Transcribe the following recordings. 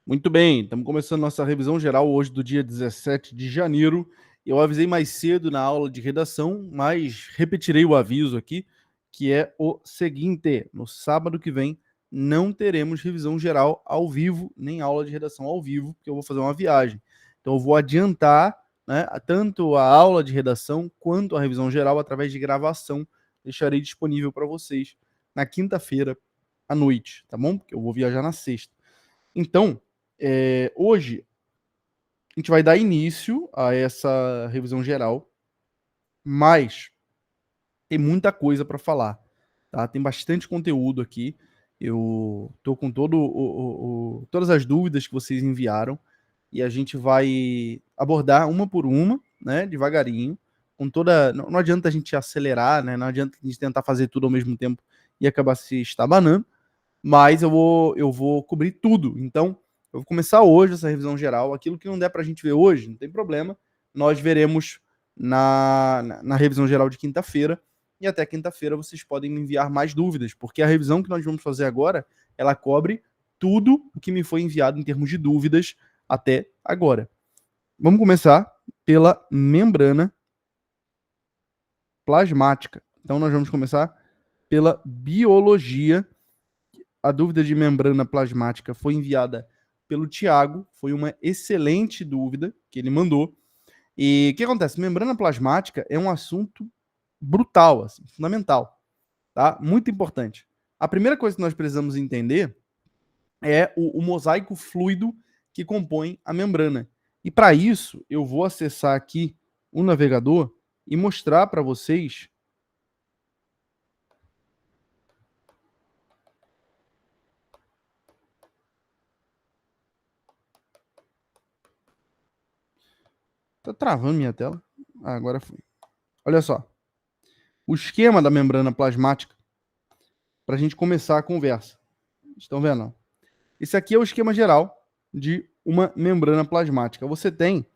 Muito bem, estamos começando nossa revisão geral hoje do dia 17 de janeiro. Eu avisei mais cedo na aula de redação, mas repetirei o aviso aqui, que é o seguinte: no sábado que vem não teremos revisão geral ao vivo, nem aula de redação ao vivo, porque eu vou fazer uma viagem. Então eu vou adiantar, né, tanto a aula de redação quanto a revisão geral através de gravação. Deixarei disponível para vocês na quinta-feira à noite, tá bom? Porque eu vou viajar na sexta. Então, hoje a gente vai dar início a essa revisão geral, mas tem muita coisa para falar, tá? Tem bastante conteúdo aqui. Eu tô com todas as dúvidas que vocês enviaram e a gente vai abordar uma por uma, né, devagarinho, com toda. Não adianta a gente acelerar, né? Não adianta a gente tentar fazer tudo ao mesmo tempo e acabar se estabanando, mas eu vou cobrir tudo. Então, eu vou começar hoje essa revisão geral. Aquilo que não der para a gente ver hoje, não tem problema. Nós veremos na revisão geral de quinta-feira. E até quinta-feira vocês podem me enviar mais dúvidas, porque a revisão que nós vamos fazer agora, ela cobre tudo o que me foi enviado em termos de dúvidas até agora. Vamos começar pela membrana plasmática. Então, nós vamos começar pela biologia. A dúvida de membrana plasmática foi enviada pelo Tiago, foi uma excelente dúvida que ele mandou. E o que acontece? Membrana plasmática é um assunto brutal, assim, fundamental, tá? Muito importante. A primeira coisa que nós precisamos entender é o mosaico fluido que compõe a membrana. E para isso, eu vou acessar aqui o navegador e mostrar para vocês. Tá travando minha tela? Ah, agora foi. Olha só. O esquema da membrana plasmática para a gente começar a conversa. Estão vendo? Esse aqui é o esquema geral de uma membrana plasmática. Você tem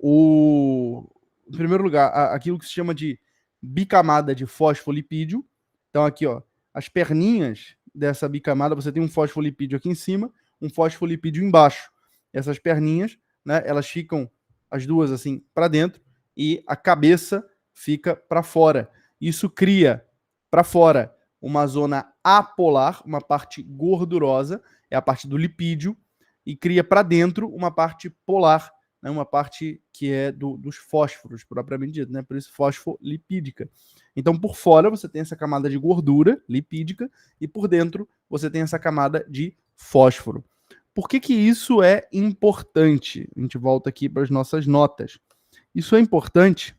em primeiro lugar, aquilo que se chama de bicamada de fosfolipídio. Então aqui, ó, as perninhas dessa bicamada, você tem um fosfolipídio aqui em cima, um fosfolipídio embaixo. Essas perninhas, né, elas ficam as duas assim para dentro e a cabeça fica para fora. Isso cria para fora uma zona apolar, uma parte gordurosa, é a parte do lipídio, e cria para dentro uma parte polar, né, uma parte que é dos fósforos, propriamente dito, né? Por isso fosfolipídica. Então, por fora você tem essa camada de gordura lipídica e por dentro você tem essa camada de fósforo. Por que isso é importante? A gente volta aqui para as nossas notas. Isso é importante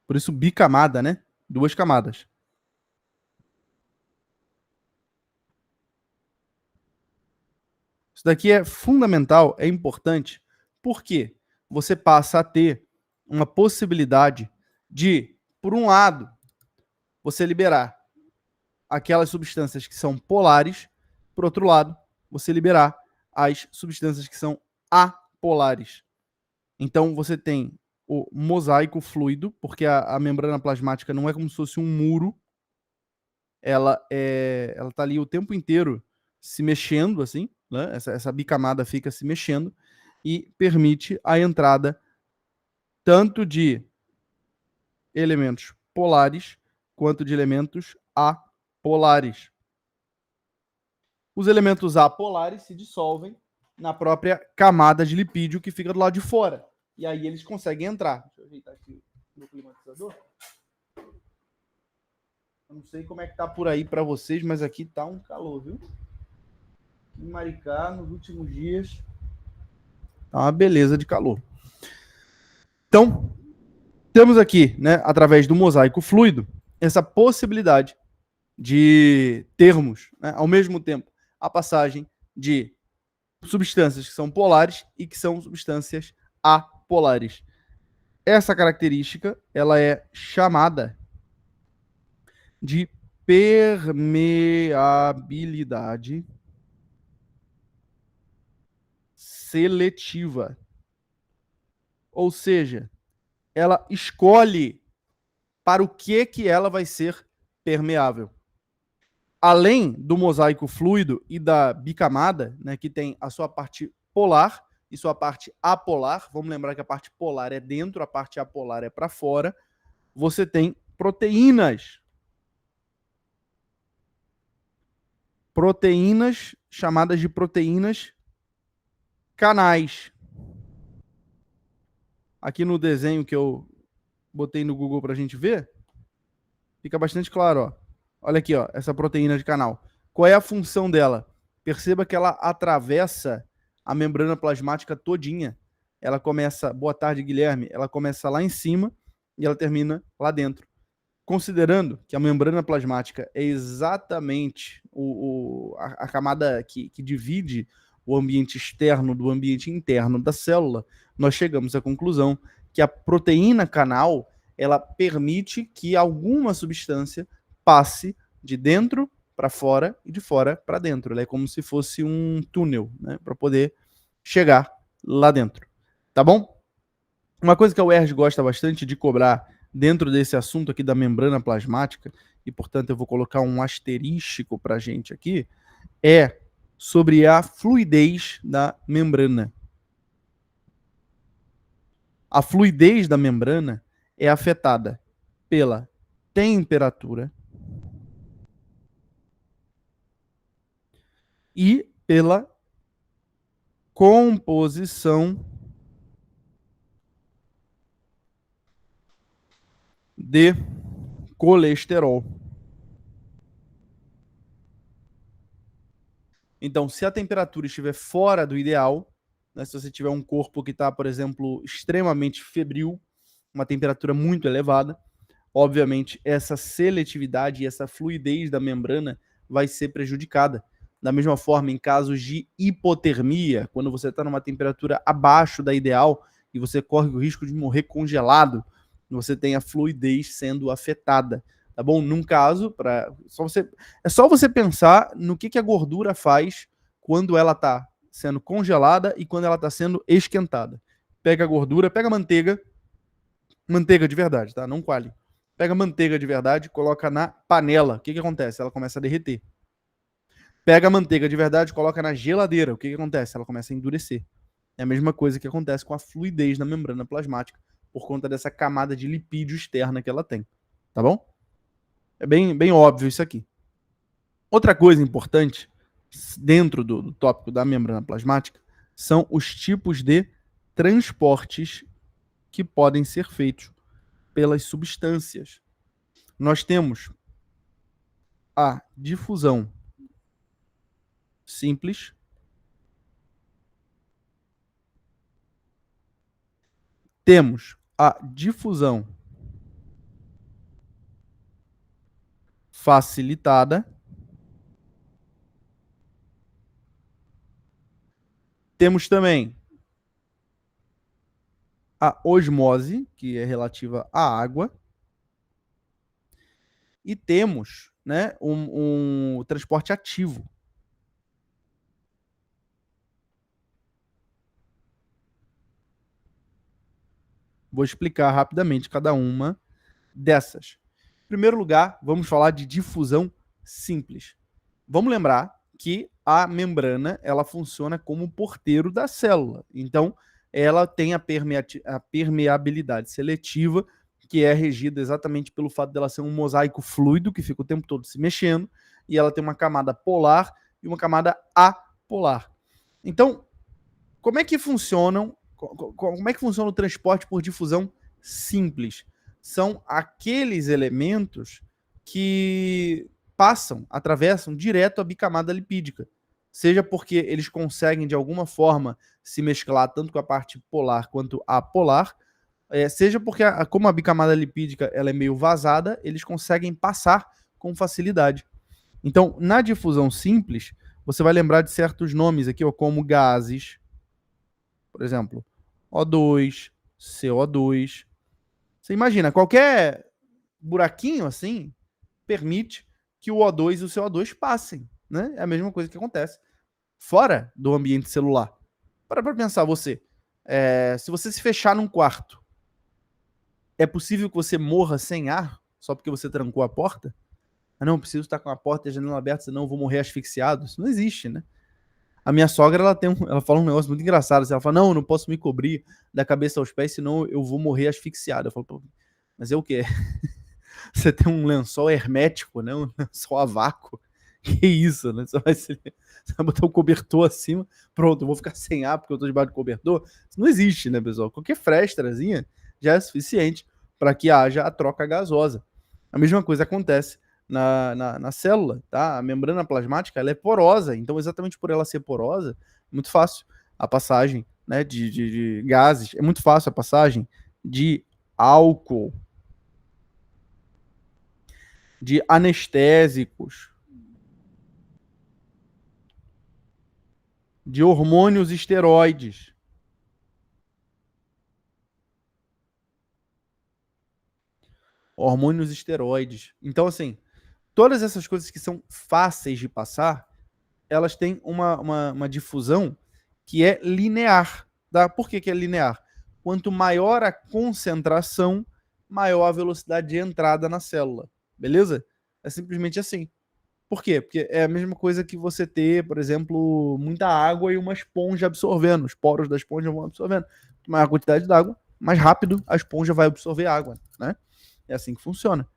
por isso bicamada, né? Duas camadas. Isso daqui é fundamental, é importante, porque você passa a ter uma possibilidade de, por um lado, você liberar aquelas substâncias que são polares, por outro lado, você liberar as substâncias que são apolares. Então você tem o mosaico fluido, porque a membrana plasmática não é como se fosse um muro, ela tá ali o tempo inteiro se mexendo, assim, né? Essa bicamada fica se mexendo e permite a entrada tanto de elementos polares quanto de elementos apolares. Os elementos apolares se dissolvem na própria camada de lipídio que fica do lado de fora. E aí eles conseguem entrar. Deixa eu ajeitar aqui o climatizador. Eu não sei como é que tá por aí para vocês, mas aqui tá um calor, viu? Em Maricá, nos últimos dias, tá uma beleza de calor. Então, temos aqui, né, através do mosaico fluido, essa possibilidade de termos, né, ao mesmo tempo, a passagem de substâncias que são polares e que são substâncias apolares. Essa característica, ela é chamada de permeabilidade seletiva. Ou seja, ela escolhe para o que ela vai ser permeável. além do mosaico fluido e da bicamada, né, que tem a sua parte polar e sua parte apolar, vamos lembrar que a parte polar é dentro, a parte apolar é para fora, você tem proteínas. Proteínas chamadas de proteínas canais. Aqui no desenho que eu botei no Google para a gente ver, fica bastante claro, ó. Olha aqui, ó, essa proteína de canal. Qual é a função dela? Perceba que ela atravessa a membrana plasmática todinha. Ela começa, boa tarde, Guilherme, ela começa lá em cima e ela termina lá dentro. Considerando que a membrana plasmática é exatamente a camada que divide o ambiente externo do ambiente interno da célula, nós chegamos à conclusão que a proteína canal ela permite que alguma substância passe de dentro para fora e de fora para dentro. Ela é como se fosse um túnel, né, para poder chegar lá dentro. Tá bom? Uma coisa que a UERJ gosta bastante de cobrar dentro desse assunto aqui da membrana plasmática, e portanto eu vou colocar um asterístico para a gente aqui, é sobre a fluidez da membrana. A fluidez da membrana é afetada pela temperatura e pela composição de colesterol. Então, se a temperatura estiver fora do ideal, né, se você tiver um corpo que está, por exemplo, extremamente febril, uma temperatura muito elevada, obviamente essa seletividade e essa fluidez da membrana vai ser prejudicada. Da mesma forma, em casos de hipotermia, quando você está numa temperatura abaixo da ideal e você corre o risco de morrer congelado, você tem a fluidez sendo afetada. Tá bom? Num caso, é só você pensar no que a gordura faz quando ela está sendo congelada e quando ela está sendo esquentada. Pega a gordura, pega a manteiga de verdade, tá? Não coalhe. Pega a manteiga de verdade, coloca na panela. O que acontece? Ela começa a derreter. Pega a manteiga de verdade, coloca na geladeira. O que acontece? Ela começa a endurecer. É a mesma coisa que acontece com a fluidez na membrana plasmática, por conta dessa camada de lipídio externa que ela tem. Tá bom? É bem óbvio isso aqui. Outra coisa importante, dentro do tópico da membrana plasmática, são os tipos de transportes que podem ser feitos pelas substâncias. Nós temos a difusão simples, temos a difusão facilitada, temos também a osmose, que é relativa à água, e temos, né, um transporte ativo. Vou explicar rapidamente cada uma dessas. Em primeiro lugar, vamos falar de difusão simples. Vamos lembrar que a membrana ela funciona como porteiro da célula. Então, ela tem a permeabilidade seletiva, que é regida exatamente pelo fato dela ser um mosaico fluido, que fica o tempo todo se mexendo, e ela tem uma camada polar e uma camada apolar. Então, como é que funciona o transporte por difusão simples? São aqueles elementos que atravessam direto a bicamada lipídica. Seja porque eles conseguem, de alguma forma, se mesclar tanto com a parte polar quanto apolar, seja porque, como a bicamada lipídica ela é meio vazada, eles conseguem passar com facilidade. Então, na difusão simples, você vai lembrar de certos nomes aqui, ó, como gases, por exemplo, O2, CO2. Você imagina, qualquer buraquinho assim permite que o O2 e o CO2 passem, né? É a mesma coisa que acontece fora do ambiente celular. Para pensar você, se você se fechar num quarto, é possível que você morra sem ar só porque você trancou a porta? Ah, não, preciso estar com a porta e a janela aberta, senão eu vou morrer asfixiado. Isso não existe, né? A minha sogra, ela fala um negócio muito engraçado. Assim, ela fala, não, eu não posso me cobrir da cabeça aos pés, senão eu vou morrer asfixiado. Eu falo, pô, mas é o quê? Você tem um lençol hermético, né? Um lençol a vácuo. Que isso, né? Você vai botar um cobertor acima, pronto, eu vou ficar sem ar porque eu tô debaixo do cobertor. Isso não existe, né, pessoal? Qualquer frestrazinha já é suficiente para que haja a troca gasosa. A mesma coisa acontece na célula, tá? A membrana plasmática, ela é porosa, então exatamente por ela ser porosa, é muito fácil a passagem, né, de gases, é muito fácil a passagem de álcool, de anestésicos, de hormônios esteroides. Hormônios esteroides. Então, assim, todas essas coisas que são fáceis de passar, elas têm uma difusão que é linear. Tá? Por que é linear? Quanto maior a concentração, maior a velocidade de entrada na célula. Beleza? É simplesmente assim. Por quê? Porque é a mesma coisa que você ter, por exemplo, muita água e uma esponja absorvendo. Os poros da esponja vão absorvendo. Quanto maior a quantidade d'água, mais rápido a esponja vai absorver água, né? É assim que funciona.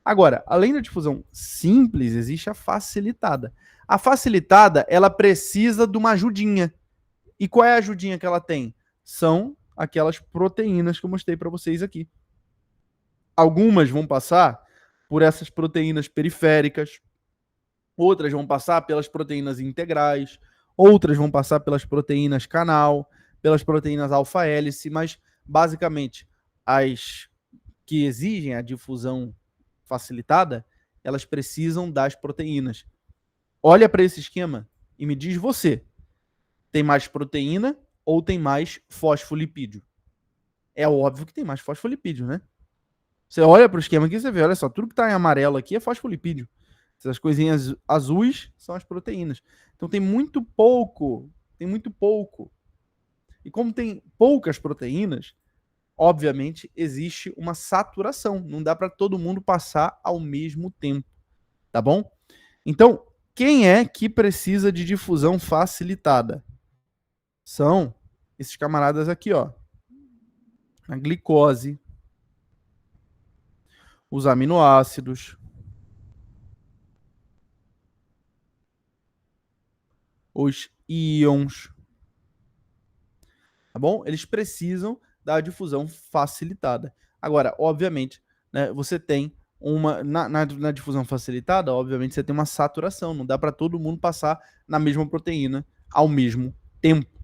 Agora, além da difusão simples, existe a facilitada. A facilitada, ela precisa de uma ajudinha. E qual é a ajudinha que ela tem? São aquelas proteínas que eu mostrei para vocês aqui. Algumas vão passar por essas proteínas periféricas, outras vão passar pelas proteínas integrais, outras vão passar pelas proteínas canal, pelas proteínas alfa-hélice, mas basicamente as que exigem a difusão facilitada, elas precisam das proteínas. Olha para esse esquema e me diz você, tem mais proteína ou tem mais fosfolipídio? É óbvio que tem mais fosfolipídio, né? Você olha para o esquema aqui e você vê, olha só, tudo que está em amarelo aqui é fosfolipídio. Essas coisinhas azuis são as proteínas. Então tem muito pouco, tem muito pouco. E como tem poucas proteínas, obviamente existe uma saturação. Não dá para todo mundo passar ao mesmo tempo, tá bom? Então, quem é que precisa de difusão facilitada? São esses camaradas aqui, ó. A glicose, os aminoácidos, os íons, tá bom? Eles precisam da difusão facilitada. Agora, obviamente, né, você tem na difusão facilitada, obviamente, você tem uma saturação. Não dá para todo mundo passar na mesma proteína ao mesmo tempo.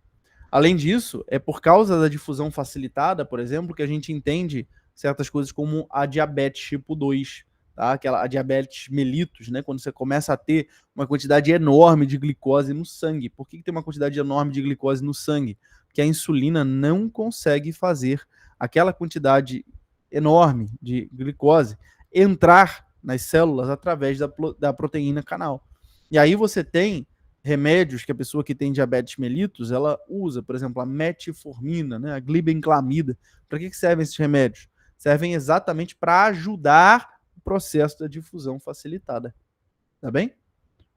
Além disso, é por causa da difusão facilitada, por exemplo, que a gente entende certas coisas como a diabetes tipo 2, tá? A diabetes mellitus, né? Quando você começa a ter uma quantidade enorme de glicose no sangue. Por que tem uma quantidade enorme de glicose no sangue? Porque a insulina não consegue fazer aquela quantidade enorme de glicose entrar nas células através da proteína canal. E aí você tem remédios que a pessoa que tem diabetes mellitus, ela usa, por exemplo, a metformina, né, a glibenclamida. Para que servem esses remédios? Servem exatamente para ajudar o processo da difusão facilitada. Tá bem?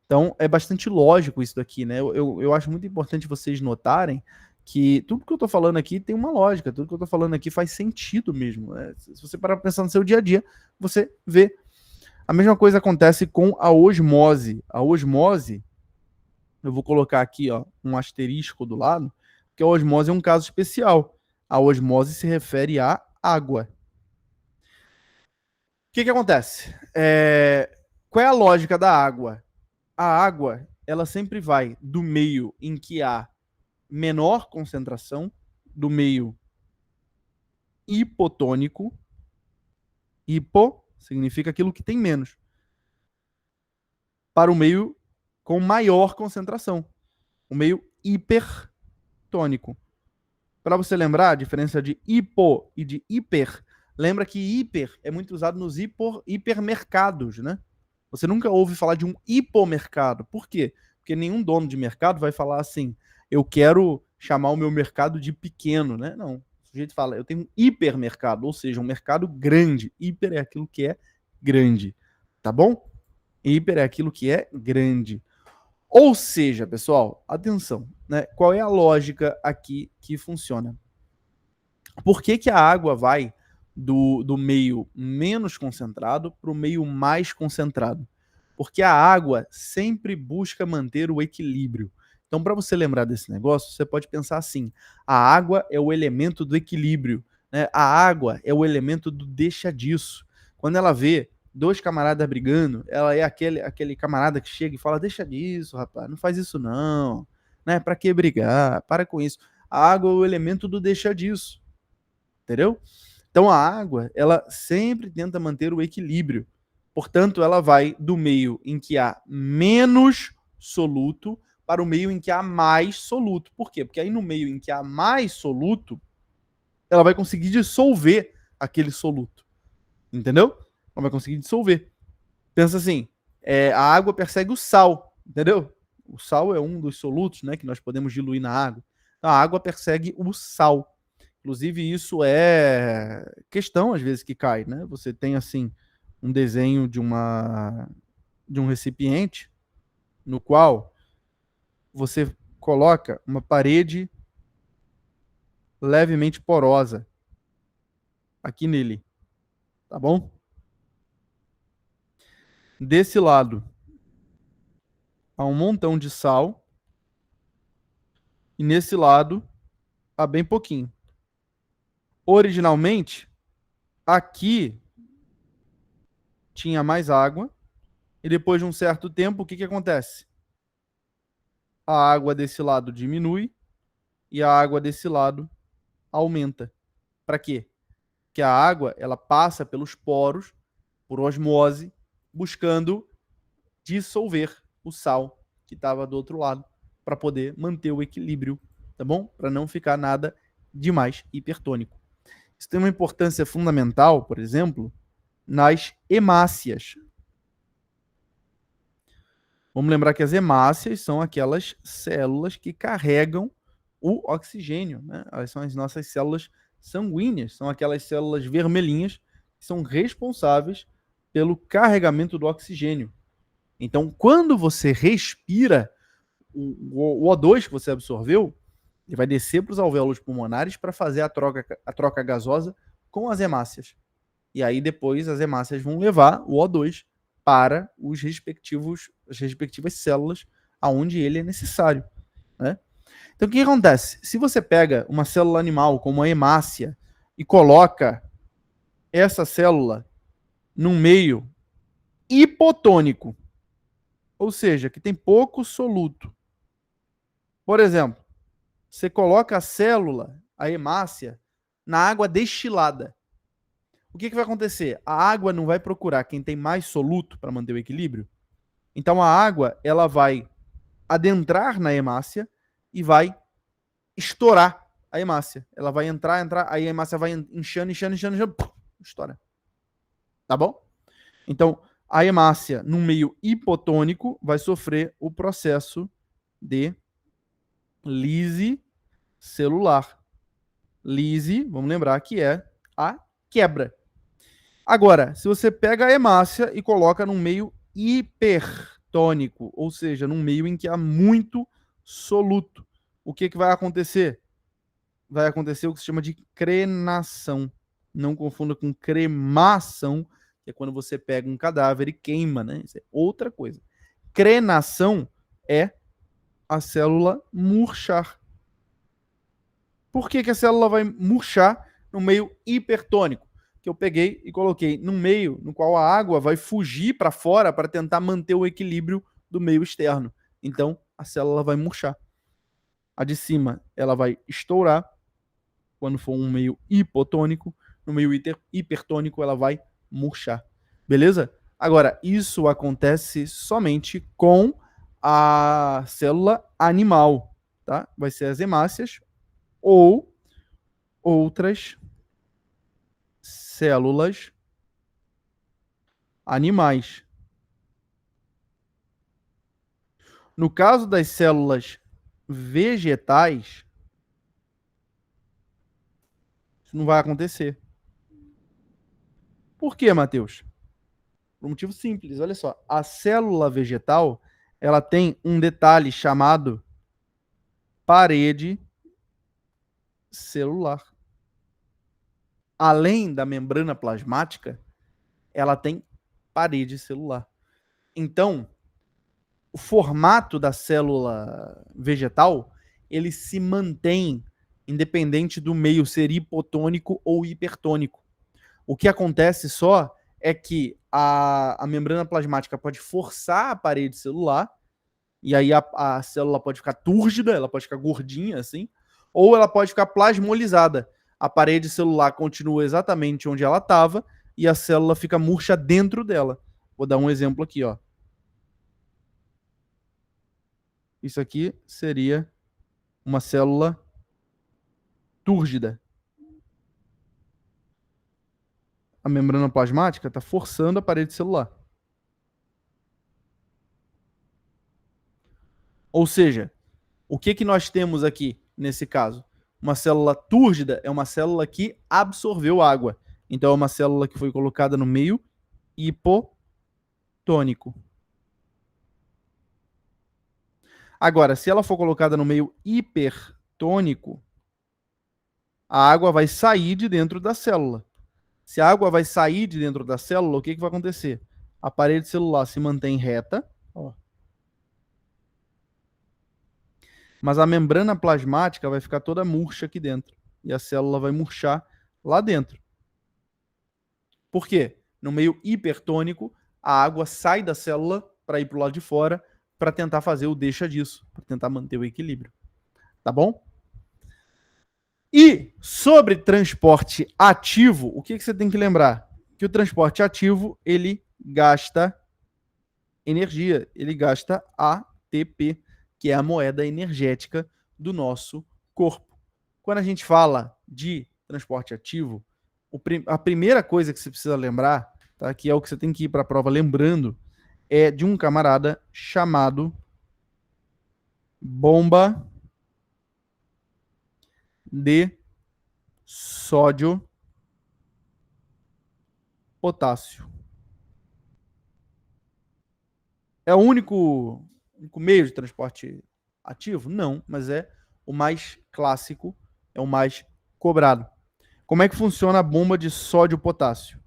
Então, é bastante lógico isso daqui, né? Eu acho muito importante vocês notarem que tudo que eu estou falando aqui tem uma lógica, tudo que eu estou falando aqui faz sentido mesmo. Né? Se você parar para pensar no seu dia a dia, você vê. A mesma coisa acontece com a osmose. A osmose, eu vou colocar aqui ó, um asterisco do lado, porque a osmose é um caso especial. A osmose se refere à água. O que acontece? Qual é a lógica da água? A água, ela sempre vai do meio em que há menor concentração, do meio hipotônico. Hipo significa aquilo que tem menos, para o meio com maior concentração, o meio hipertônico. Para você lembrar a diferença de hipo e de hiper, lembra que hiper é muito usado nos hipermercados, né? Você nunca ouve falar de um hipomercado. Por quê? Porque nenhum dono de mercado vai falar assim, eu quero chamar o meu mercado de pequeno, né? Não. O sujeito fala, eu tenho um hipermercado, ou seja, um mercado grande. Hiper é aquilo que é grande, tá bom? Hiper é aquilo que é grande. Ou seja, pessoal, atenção, né? Qual é a lógica aqui que funciona? Por que, que a água vai do meio menos concentrado para o meio mais concentrado? Porque a água sempre busca manter o equilíbrio. Então, para você lembrar desse negócio, você pode pensar assim: a água é o elemento do equilíbrio, né? A água é o elemento do deixa disso. Quando ela vê dois camaradas brigando, ela é aquele camarada que chega e fala: deixa disso, rapaz, não faz isso não, né? Para que brigar? Para com isso. A água é o elemento do deixa disso, entendeu? Então a água, ela sempre tenta manter o equilíbrio. Portanto, ela vai do meio em que há menos soluto para o meio em que há mais soluto. Por quê? Porque aí no meio em que há mais soluto, ela vai conseguir dissolver aquele soluto. Entendeu? Ela vai conseguir dissolver. Pensa assim, a água persegue o sal, entendeu? O sal é um dos solutos, né, que nós podemos diluir na água. Então, a água persegue o sal. Inclusive, isso é questão, às vezes, que cai, né? Você tem, assim, um desenho de um recipiente no qual você coloca uma parede levemente porosa aqui nele, tá bom? Desse lado há um montão de sal e nesse lado há bem pouquinho. Originalmente, aqui tinha mais água e depois de um certo tempo, o que que acontece? A água desse lado diminui e a água desse lado aumenta. Para quê? Porque a água, ela passa pelos poros, por osmose, buscando dissolver o sal que estava do outro lado, para poder manter o equilíbrio, tá bom? Para não ficar nada demais hipertônico. Isso tem uma importância fundamental, por exemplo, nas hemácias. Vamos lembrar que as hemácias são aquelas células que carregam o oxigênio, né? Elas são as nossas células sanguíneas, são aquelas células vermelhinhas que são responsáveis pelo carregamento do oxigênio. Então, quando você respira, o O2 que você absorveu, ele vai descer para os alvéolos pulmonares para fazer a troca gasosa com as hemácias. E aí depois as hemácias vão levar o O2 para as respectivas células aonde ele é necessário, né? Então o que acontece? Se você pega uma célula animal como a hemácia e coloca essa célula num meio hipotônico, ou seja, que tem pouco soluto. Por exemplo, você coloca a célula, a hemácia, na água destilada. O que vai acontecer? A água não vai procurar quem tem mais soluto para manter o equilíbrio. Então a água ela vai adentrar na hemácia e vai estourar a hemácia. Ela vai entrar, aí a hemácia vai inchando, estoura. Tá bom? Então a hemácia, num meio hipotônico, vai sofrer o processo de lise celular. Lise, vamos lembrar que é a quebra. Agora, se você pega a hemácia e coloca num meio hipertônico, ou seja, num meio em que há muito soluto, o que, que vai acontecer? Vai acontecer o que se chama de crenação. Não confunda com cremação, que é quando você pega um cadáver e queima, né? Isso é outra coisa. Crenação é a célula murchar. Por que, que a célula vai murchar no meio hipertônico? Que eu peguei e coloquei num meio no qual a água vai fugir para fora para tentar manter o equilíbrio do meio externo. Então, a célula vai murchar. A de cima, ela vai estourar quando for um meio hipotônico. No meio hipertônico, ela vai murchar. Beleza? Agora, isso acontece somente com a célula animal, tá? Vai ser as hemácias ou outras células animais. No caso das células vegetais, isso não vai acontecer. Por quê, Matheus? Por um motivo simples, olha só. A célula vegetal, ela tem um detalhe chamado parede celular. Além da membrana plasmática, ela tem parede celular. Então, o formato da célula vegetal, ele se mantém independente do meio ser hipotônico ou hipertônico. O que acontece só é que a membrana plasmática pode forçar a parede celular, e aí a célula pode ficar túrgida, ela pode ficar gordinha assim, ou ela pode ficar plasmolizada. A parede celular continua exatamente onde ela estava e a célula fica murcha dentro dela. Vou dar um exemplo aqui, ó. Isso aqui seria uma célula túrgida. A membrana plasmática está forçando a parede celular. Ou seja, o que nós temos aqui nesse caso? Uma célula túrgida é uma célula que absorveu água. Então é uma célula que foi colocada no meio hipotônico. Agora, se ela for colocada no meio hipertônico, a água vai sair de dentro da célula. Se a água vai sair de dentro da célula, o que vai acontecer? A parede celular se mantém reta, ó, mas a membrana plasmática vai ficar toda murcha aqui dentro. E a célula vai murchar lá dentro. Por quê? No meio hipertônico, a água sai da célula para ir para o lado de fora para tentar fazer o deixa disso, para tentar manter o equilíbrio. Tá bom? E sobre transporte ativo, o que você tem que lembrar? Que o transporte ativo, ele gasta energia, ele gasta ATP, que é a moeda energética do nosso corpo. Quando a gente fala de transporte ativo, a primeira coisa que você precisa lembrar, tá, que é o que você tem que ir para a prova lembrando, é de um camarada chamado bomba de sódio potássio. É o único meio de transporte ativo? Não, mas é o mais clássico, é o mais cobrado. Como é que funciona a bomba de sódio potássio?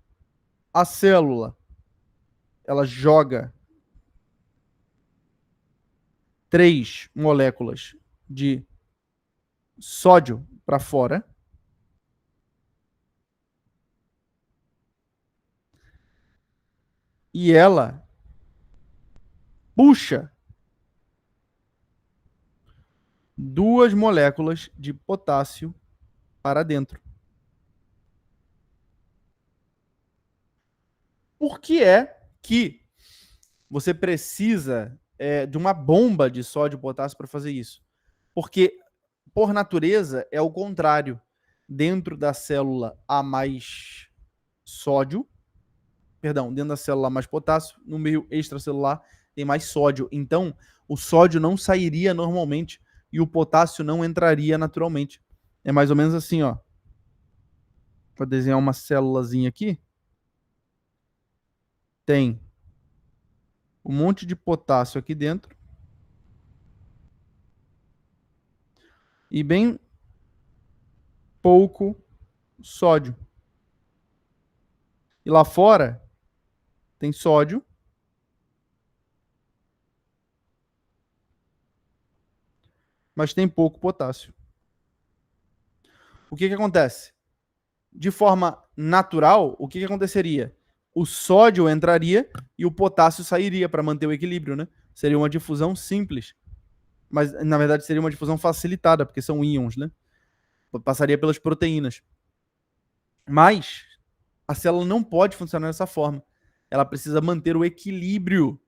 A célula, ela joga 3 moléculas de sódio para fora. E ela puxa 2 moléculas de potássio para dentro. Por que é que você precisa de uma bomba de sódio e potássio para fazer isso? Porque, por natureza, é o contrário. Dentro da célula há mais sódio, dentro da célula há mais potássio, no meio extracelular tem mais sódio. Então, o sódio não sairia normalmente e o potássio não entraria naturalmente. É mais ou menos assim, ó. Vou desenhar uma célulazinha aqui. Tem um monte de potássio aqui dentro. E bem pouco sódio. E lá fora tem sódio. Mas tem pouco potássio. O que acontece? De forma natural, o que aconteceria? O sódio entraria e o potássio sairia para manter o equilíbrio, né? Seria uma difusão simples. Mas, na verdade, seria uma difusão facilitada, porque são íons, né? Passaria pelas proteínas. Mas a célula não pode funcionar dessa forma. Ela precisa manter o equilíbrio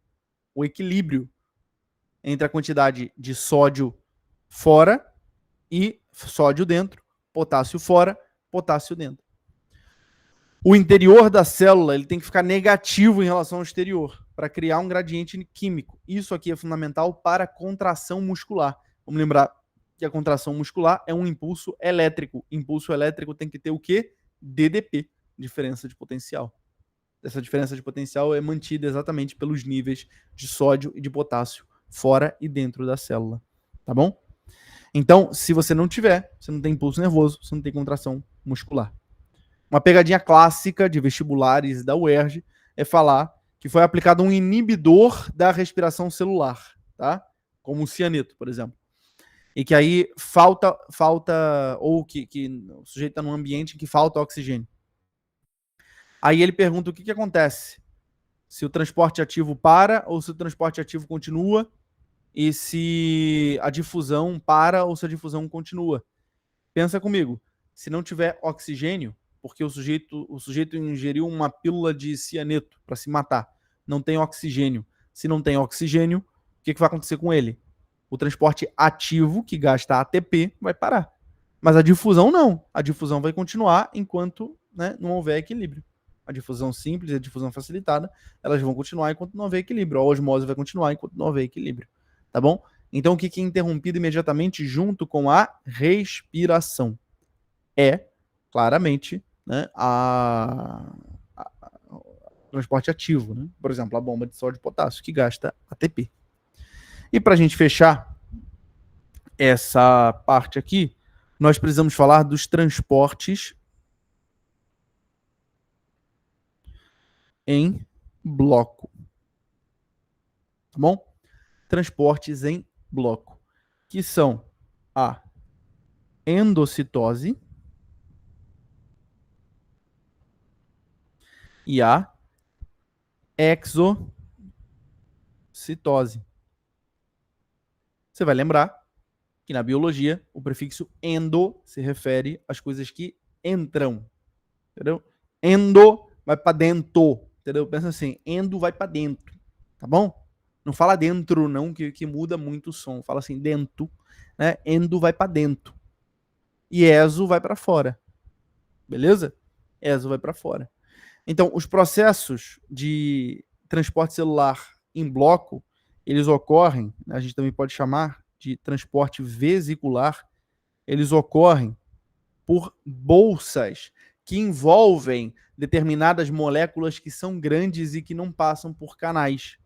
entre a quantidade de sódio fora e sódio dentro, potássio fora, potássio dentro. O interior da célula ele tem que ficar negativo em relação ao exterior para criar um gradiente químico. Isso aqui é fundamental para a contração muscular. Vamos lembrar que a contração muscular é um impulso elétrico. Impulso elétrico tem que ter o quê? DDP, diferença de potencial. Essa diferença de potencial é mantida exatamente pelos níveis de sódio e de potássio fora e dentro da célula, tá bom? Então, se você não tiver, você não tem impulso nervoso, você não tem contração muscular. Uma pegadinha clássica de vestibulares da UERJ é falar que foi aplicado um inibidor da respiração celular, tá? Como o cianeto, por exemplo. E que aí falta ou que o sujeito está num ambiente em que falta oxigênio. Aí ele pergunta o que acontece, se o transporte ativo para ou se o transporte ativo continua, e se a difusão para ou se a difusão continua. Pensa comigo, se não tiver oxigênio, porque o sujeito ingeriu uma pílula de cianeto para se matar, não tem oxigênio. Se não tem oxigênio, o que vai acontecer com ele? O transporte ativo, que gasta ATP, vai parar. Mas a difusão não. A difusão vai continuar enquanto, né, não houver equilíbrio. A difusão simples e a difusão facilitada, elas vão continuar enquanto não houver equilíbrio. A osmose vai continuar enquanto não houver equilíbrio. Tá bom? Então, o que é interrompido imediatamente junto com a respiração? É, claramente, né, o transporte ativo. Né? Por exemplo, a bomba de sódio e potássio, que gasta ATP. E para a gente fechar essa parte aqui, nós precisamos falar dos transportes em bloco. Tá bom? Transportes em bloco, que são a endocitose e a exocitose. Você vai lembrar que na biologia o prefixo endo se refere às coisas que entram, entendeu? Endo vai para dentro, entendeu? Pensa assim, endo vai para dentro, tá bom? Não fala dentro não, que muda muito o som. Fala assim, dentro, né? Endo vai para dentro. E exo vai para fora. Beleza? Exo vai para fora. Então, os processos de transporte celular em bloco, eles ocorrem, a gente também pode chamar de transporte vesicular, eles ocorrem por bolsas que envolvem determinadas moléculas que são grandes e que não passam por canais.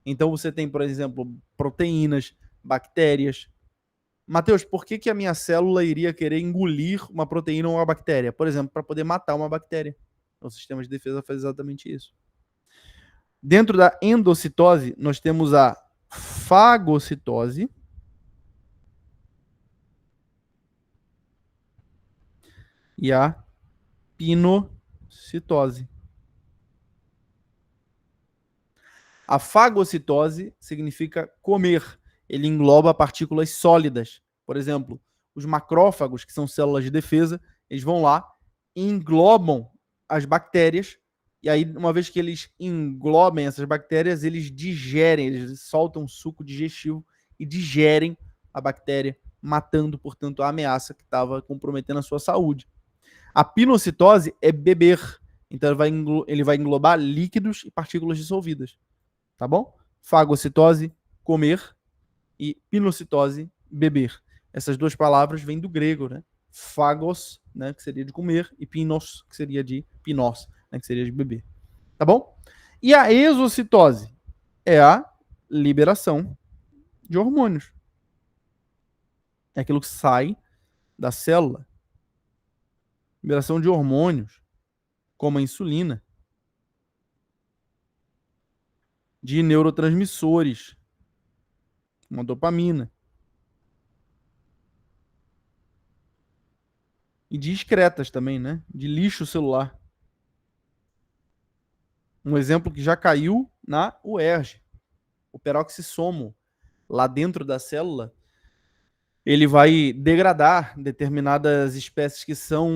Então você tem, por exemplo, proteínas, bactérias. Mateus, por que a minha célula iria querer engolir uma proteína ou uma bactéria? Por exemplo, para poder matar uma bactéria. O sistema de defesa faz exatamente isso. Dentro da endocitose, nós temos a fagocitose e a pinocitose. A fagocitose significa comer. Ele engloba partículas sólidas. Por exemplo, os macrófagos, que são células de defesa, eles vão lá e englobam as bactérias. E aí, uma vez que eles englobem essas bactérias, eles digerem, eles soltam suco digestivo e digerem a bactéria, matando, portanto, a ameaça que estava comprometendo a sua saúde. A pinocitose é beber. Então, ele vai englobar líquidos e partículas dissolvidas. Tá bom? Fagocitose, comer, e pinocitose, beber. Essas duas palavras vêm do grego, né? Phagos, né, que seria de comer, e pinos, que seria de pinos, né, que seria de beber. Tá bom? E a exocitose é a liberação de hormônios. É aquilo que sai da célula. Liberação de hormônios, como a insulina, de neurotransmissores, como a dopamina, e de excretas também, né? De lixo celular. Um exemplo que já caiu na UERJ. O peroxissomo, lá dentro da célula, ele vai degradar determinadas espécies que são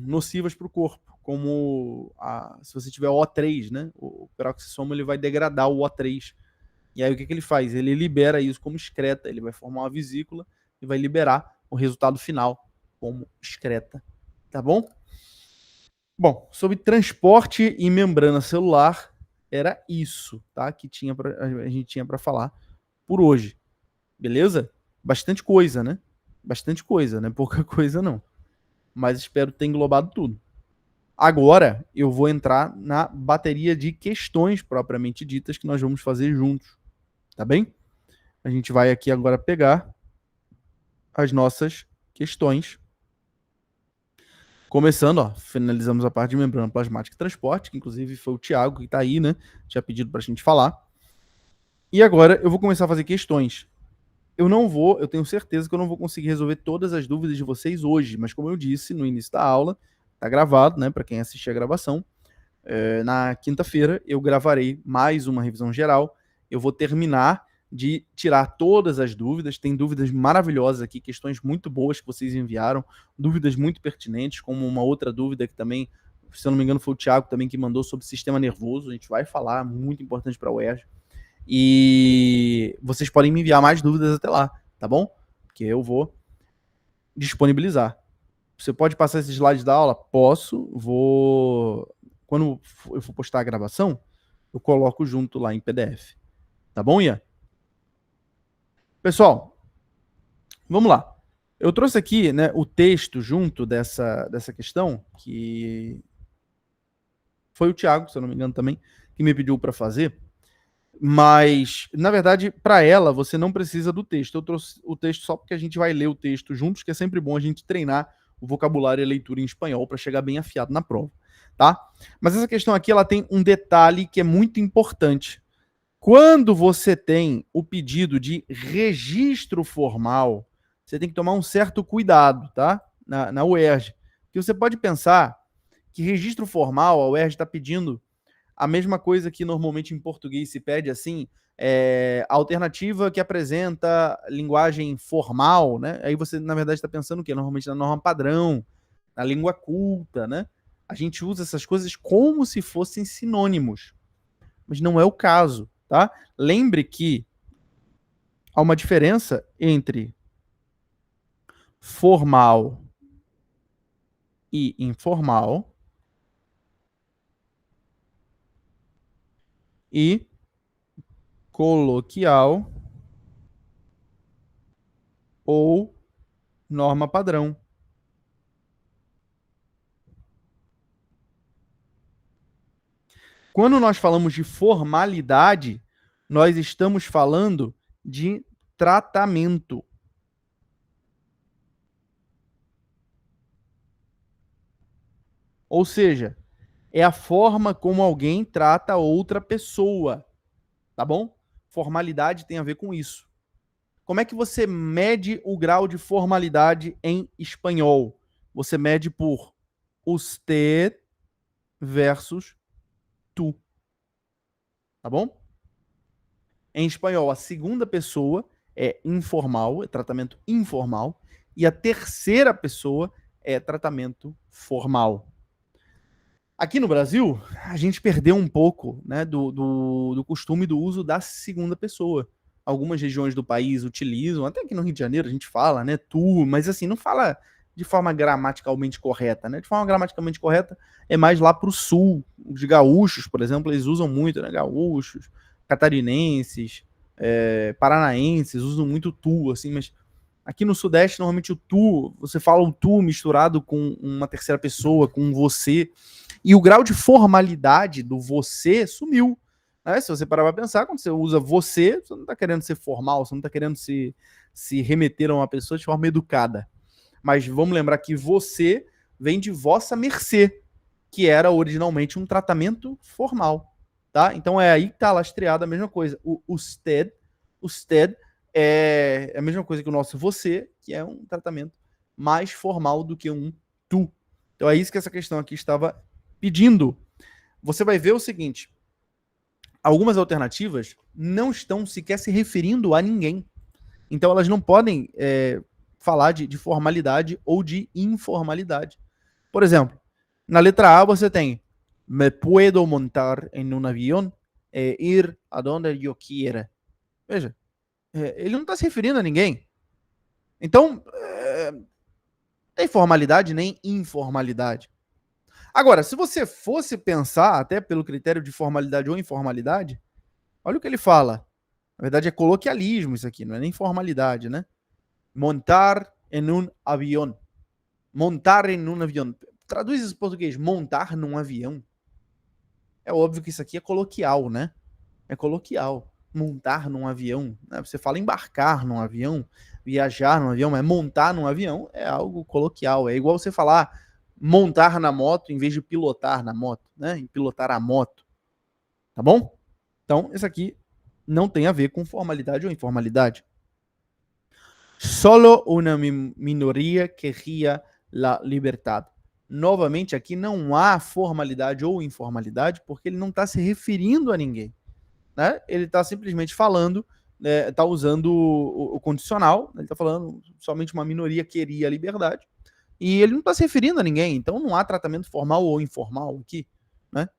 nocivas para o corpo, como se você tiver O3, né? O peroxissomo ele vai degradar o O3. E aí o que ele faz? Ele libera isso como excreta, ele vai formar uma vesícula e vai liberar o resultado final como excreta. Tá bom? Bom, sobre transporte e membrana celular, era isso, tá? Que a gente tinha para falar por hoje. Beleza? Bastante coisa, né? Bastante coisa, né? Pouca coisa não. Mas espero ter englobado tudo. Agora eu vou entrar na bateria de questões propriamente ditas que nós vamos fazer juntos, tá bem? A gente vai aqui agora pegar as nossas questões. Começando, ó, finalizamos a parte de membrana plasmática e transporte, que inclusive foi o Thiago que está aí, né? Tinha pedido para a gente falar. E agora eu vou começar a fazer questões. Eu tenho certeza que eu não vou conseguir resolver todas as dúvidas de vocês hoje, mas como eu disse no início da aula, tá gravado, né, para quem assistir a gravação, na quinta-feira eu gravarei mais uma revisão geral, eu vou terminar de tirar todas as dúvidas, tem dúvidas maravilhosas aqui, questões muito boas que vocês enviaram, dúvidas muito pertinentes, como uma outra dúvida que também, se eu não me engano, foi o Thiago também que mandou sobre sistema nervoso, a gente vai falar, muito importante para a UERJ. E vocês podem me enviar mais dúvidas até lá, tá bom? Porque eu vou disponibilizar. Você pode passar esses slides da aula? Posso. Quando eu for postar a gravação, eu coloco junto lá em PDF. Tá bom, Ian? Pessoal, vamos lá. Eu trouxe aqui, né, o texto junto dessa questão, que foi o Thiago, se eu não me engano também, que me pediu para fazer. Mas, na verdade, para ela, você não precisa do texto. Eu trouxe o texto só porque a gente vai ler o texto juntos, que é sempre bom a gente treinar o vocabulário e a leitura em espanhol para chegar bem afiado na prova, tá? Mas essa questão aqui, ela tem um detalhe que é muito importante. Quando você tem o pedido de registro formal, você tem que tomar um certo cuidado, tá? Na UERJ. Porque você pode pensar que registro formal, a UERJ está pedindo a mesma coisa que normalmente em português se pede, assim, alternativa que apresenta linguagem formal, né? Aí você, na verdade, está pensando o quê? Normalmente na norma padrão, na língua culta, né? A gente usa essas coisas como se fossem sinônimos, mas não é o caso, tá? Lembre que há uma diferença entre formal e informal e coloquial ou norma padrão. Quando nós falamos de formalidade, nós estamos falando de tratamento. Ou seja, é a forma como alguém trata outra pessoa, tá bom? Formalidade tem a ver com isso. Como é que você mede o grau de formalidade em espanhol? Você mede por usted versus tu, tá bom? Em espanhol, a segunda pessoa é informal, é tratamento informal, e a terceira pessoa é tratamento formal. Aqui no Brasil, a gente perdeu um pouco, né, do costume do uso da segunda pessoa. Algumas regiões do país utilizam, até aqui no Rio de Janeiro a gente fala, né, tu, mas assim, não fala de forma gramaticalmente correta, né? De forma gramaticalmente correta é mais lá para o sul. Os gaúchos, por exemplo, eles usam muito, né? Gaúchos, catarinenses, paranaenses usam muito tu, assim, mas aqui no Sudeste, normalmente o tu, você fala um tu misturado com uma terceira pessoa, com um você, e o grau de formalidade do você sumiu. Né? Se você parar para pensar, quando você usa você não está querendo ser formal, você não está querendo se remeter a uma pessoa de forma educada. Mas vamos lembrar que você vem de vossa mercê, que era originalmente um tratamento formal. Tá? Então é aí que está lastreada a mesma coisa. O usted é a mesma coisa que o nosso você, que é um tratamento mais formal do que um tu. Então é isso que essa questão aqui estava pedindo. Você vai ver o seguinte: algumas alternativas não estão sequer se referindo a ninguém. Então elas não podem falar de formalidade ou de informalidade. Por exemplo, na letra A você tem me puedo montar en un avión e ir a donde yo quiera. Veja, ele não está se referindo a ninguém. Então, nem formalidade nem informalidade. Agora, se você fosse pensar, até pelo critério de formalidade ou informalidade, olha o que ele fala. Na verdade, é coloquialismo isso aqui, não é nem formalidade, né? Montar en un avión. Montar en un avión. traduz isso em português, montar num avião. É óbvio que isso aqui é coloquial, né? É coloquial. Montar num avião, né? Você fala embarcar num avião, viajar num avião, mas montar num avião é algo coloquial. É igual você falar montar na moto em vez de pilotar na moto, né? Em pilotar a moto. Tá bom? Então, isso aqui não tem a ver com formalidade ou informalidade. Solo una minoria querría la libertad. Novamente, aqui não há formalidade ou informalidade, porque ele não está se referindo a ninguém. Né? Ele está simplesmente falando, está usando o condicional, ele está falando somente uma minoria queria a liberdade, e ele não está se referindo a ninguém, então não há tratamento formal ou informal aqui. Né?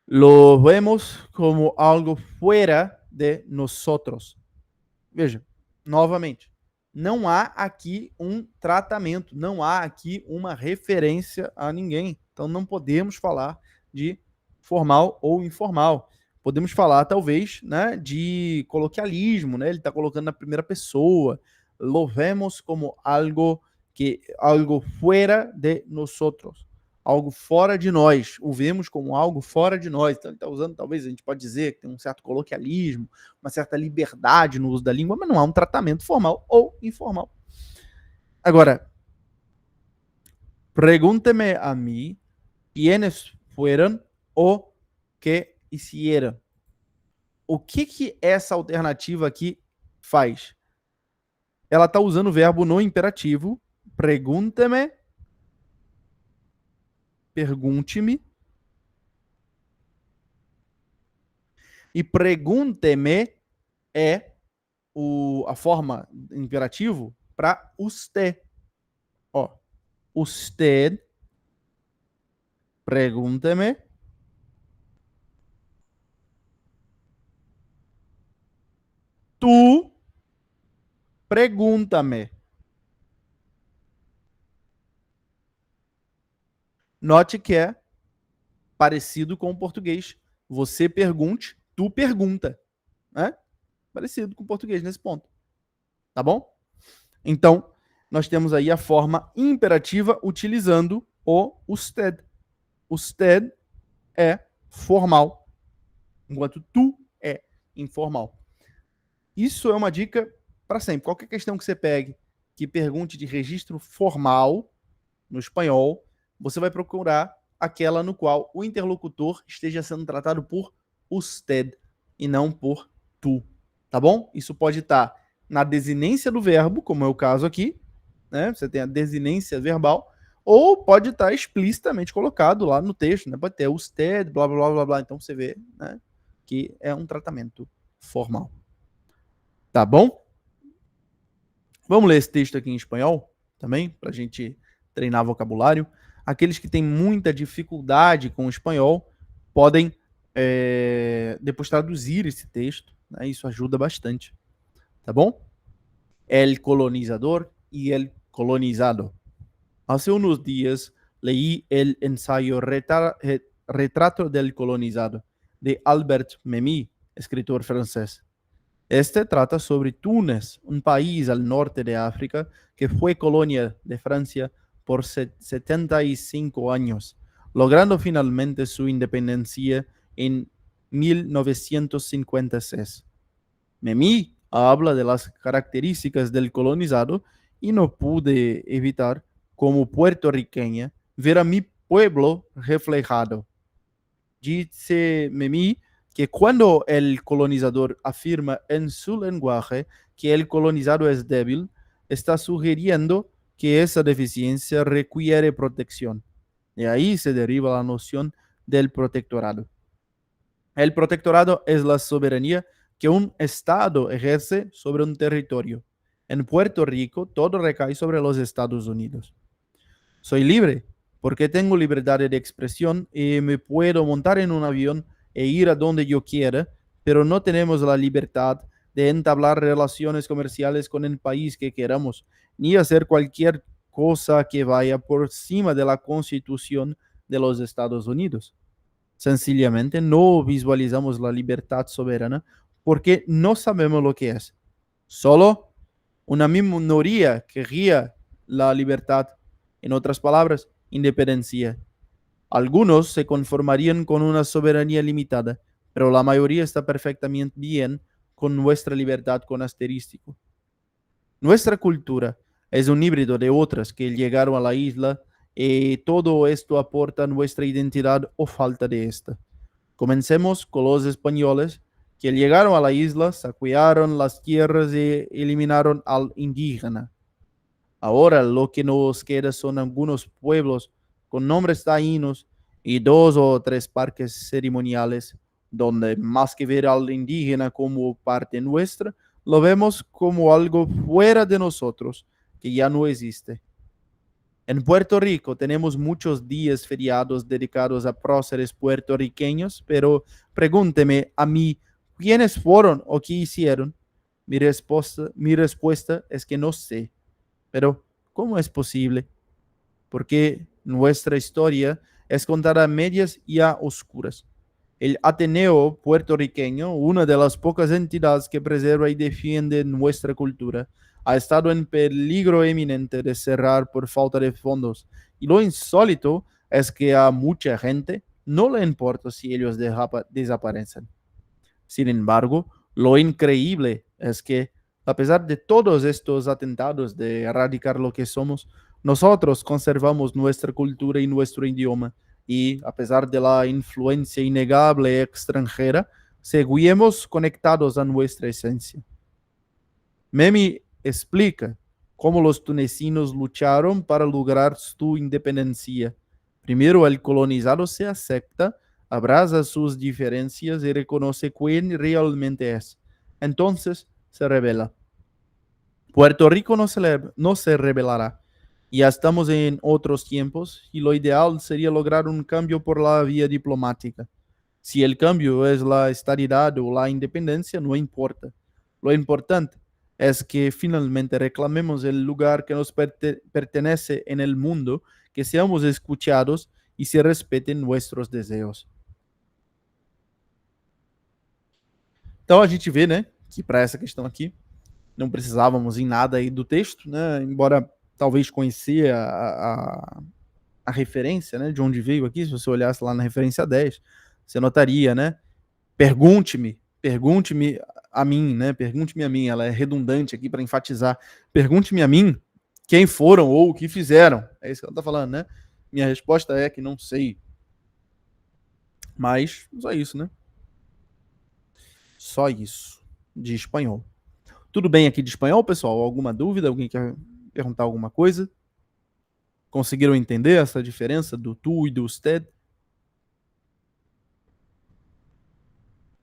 Lo vemos como algo fuera de nosotros. Veja, novamente, não há aqui um tratamento, não há aqui uma referência a ninguém. Então não podemos falar de formal ou informal. Podemos falar, talvez, né, de coloquialismo, né? Ele está colocando na primeira pessoa. Lo vemos como algo fuera de nosotros, algo fora de nós. O vemos como algo fora de nós. Então ele está usando, talvez a gente pode dizer que tem um certo coloquialismo, uma certa liberdade no uso da língua, mas não há um tratamento formal ou informal. Agora, pregúnteme a mí quiénes fueron o que hicieron. O que essa alternativa aqui faz? Ela está usando o verbo no imperativo. Pregúnteme, pergunte-me. E pregúnteme é a forma imperativo para usted. Ó, usted, pregúnteme. Tu, pregúntame. Note que é parecido com o português. Você pergunte, tu pergunta. Né? Parecido com o português nesse ponto. Tá bom? Então, nós temos aí a forma imperativa utilizando o usted. Usted é formal, enquanto tu é informal. Isso é uma dica para sempre. Qualquer questão que você pegue que pergunte de registro formal no espanhol, você vai procurar aquela no qual o interlocutor esteja sendo tratado por usted e não por tu, tá bom? Isso pode estar na desinência do verbo, como é o caso aqui, né? Você tem a desinência verbal, ou pode estar explicitamente colocado lá no texto, né? Pode ter usted, blá, blá, blá, blá. Então você vê, né, que é um tratamento formal. Tá bom? Vamos ler esse texto aqui em espanhol também, para a gente treinar vocabulário. Aqueles que têm muita dificuldade com o espanhol podem depois traduzir esse texto, né? Isso ajuda bastante. Tá bom? El colonizador y el colonizado. Hace unos días leí el ensayo Retrato del colonizado de Albert Memmi, escritor francés. Este trata sobre Túnez, un país al norte de África que fue colonia de Francia por 75 años, logrando finalmente su independencia en 1956. Memmi habla de las características del colonizado y no pude evitar, como puertorriqueña, ver a mi pueblo reflejado. Dice Memmi que cuando el colonizador afirma en su lenguaje que el colonizado es débil, está sugiriendo que esa deficiencia requiere protección. De ahí se deriva la noción del protectorado. El protectorado es la soberanía que un Estado ejerce sobre un territorio. En Puerto Rico, todo recae sobre los Estados Unidos. Soy libre porque tengo libertad de expresión y me puedo montar en un avión e ir a donde yo quiera, pero no tenemos la libertad de entablar relaciones comerciales con el país que queramos, ni hacer cualquier cosa que vaya por encima de la Constitución de los Estados Unidos. Sencillamente no visualizamos la libertad soberana porque no sabemos lo que es. Solo una minoría querría la libertad En otras palabras, independencia. Algunos se conformarían con una soberanía limitada, pero la mayoría está perfectamente bien con nuestra libertad con asterístico. Nuestra cultura es un híbrido de otras que llegaron a la isla y todo esto aporta nuestra identidad o falta de esta. Comencemos con los españoles que llegaron a la isla, saquearon las tierras y eliminaron al indígena. Ahora lo que nos queda son algunos pueblos con nombres taínos y 2 o 3 parques ceremoniales, donde más que ver al indígena como parte nuestra, lo vemos como algo fuera de nosotros, que ya no existe. En Puerto Rico tenemos muchos días feriados dedicados a próceres puertorriqueños, pero pregúnteme a mí, ¿quiénes fueron o qué hicieron? Mi respuesta es que no sé. Pero, ¿cómo es posible? Porque nuestra historia es contada a medias y a oscuras. El Ateneo puertorriqueño, una de las pocas entidades que preserva y defiende nuestra cultura, ha estado en peligro eminente de cerrar por falta de fondos. Y lo insólito es que a mucha gente no le importa si ellos desaparecen. Sin embargo, lo increíble es que, a pesar de todos estos atentados de erradicar lo que somos, nosotros conservamos nuestra cultura y nuestro idioma, y a pesar de la influencia innegable extranjera, seguimos conectados a nuestra esencia. Memi explica cómo los tunecinos lucharon para lograr su independencia. Primero el colonizado se acepta, abraza sus diferencias y reconoce quién realmente es. Entonces se revela. Puerto Rico no se rebelará. Ya estamos en otros tiempos y lo ideal sería lograr un cambio por la vía diplomática. Si el cambio es la estabilidad o la independencia, no importa. Lo importante es que finalmente reclamemos el lugar que nos pertenece en el mundo, que seamos escuchados y se respeten nuestros deseos. Então a gente vê, né, que para essa questão aqui não precisávamos em nada aí do texto, né, embora talvez conhecer a referência, né, de onde veio aqui, se você olhasse lá na referência 10, você notaria, né, pergunte-me a mim, né, pergunte-me a mim, ela é redundante aqui para enfatizar, pergunte-me a mim quem foram ou o que fizeram, é isso que ela está falando, né, minha resposta é que não sei, mas só isso, né, só isso, de espanhol. Tudo bem aqui de espanhol, pessoal? Alguma dúvida? Alguém quer perguntar alguma coisa? Conseguiram entender essa diferença do tu e do usted?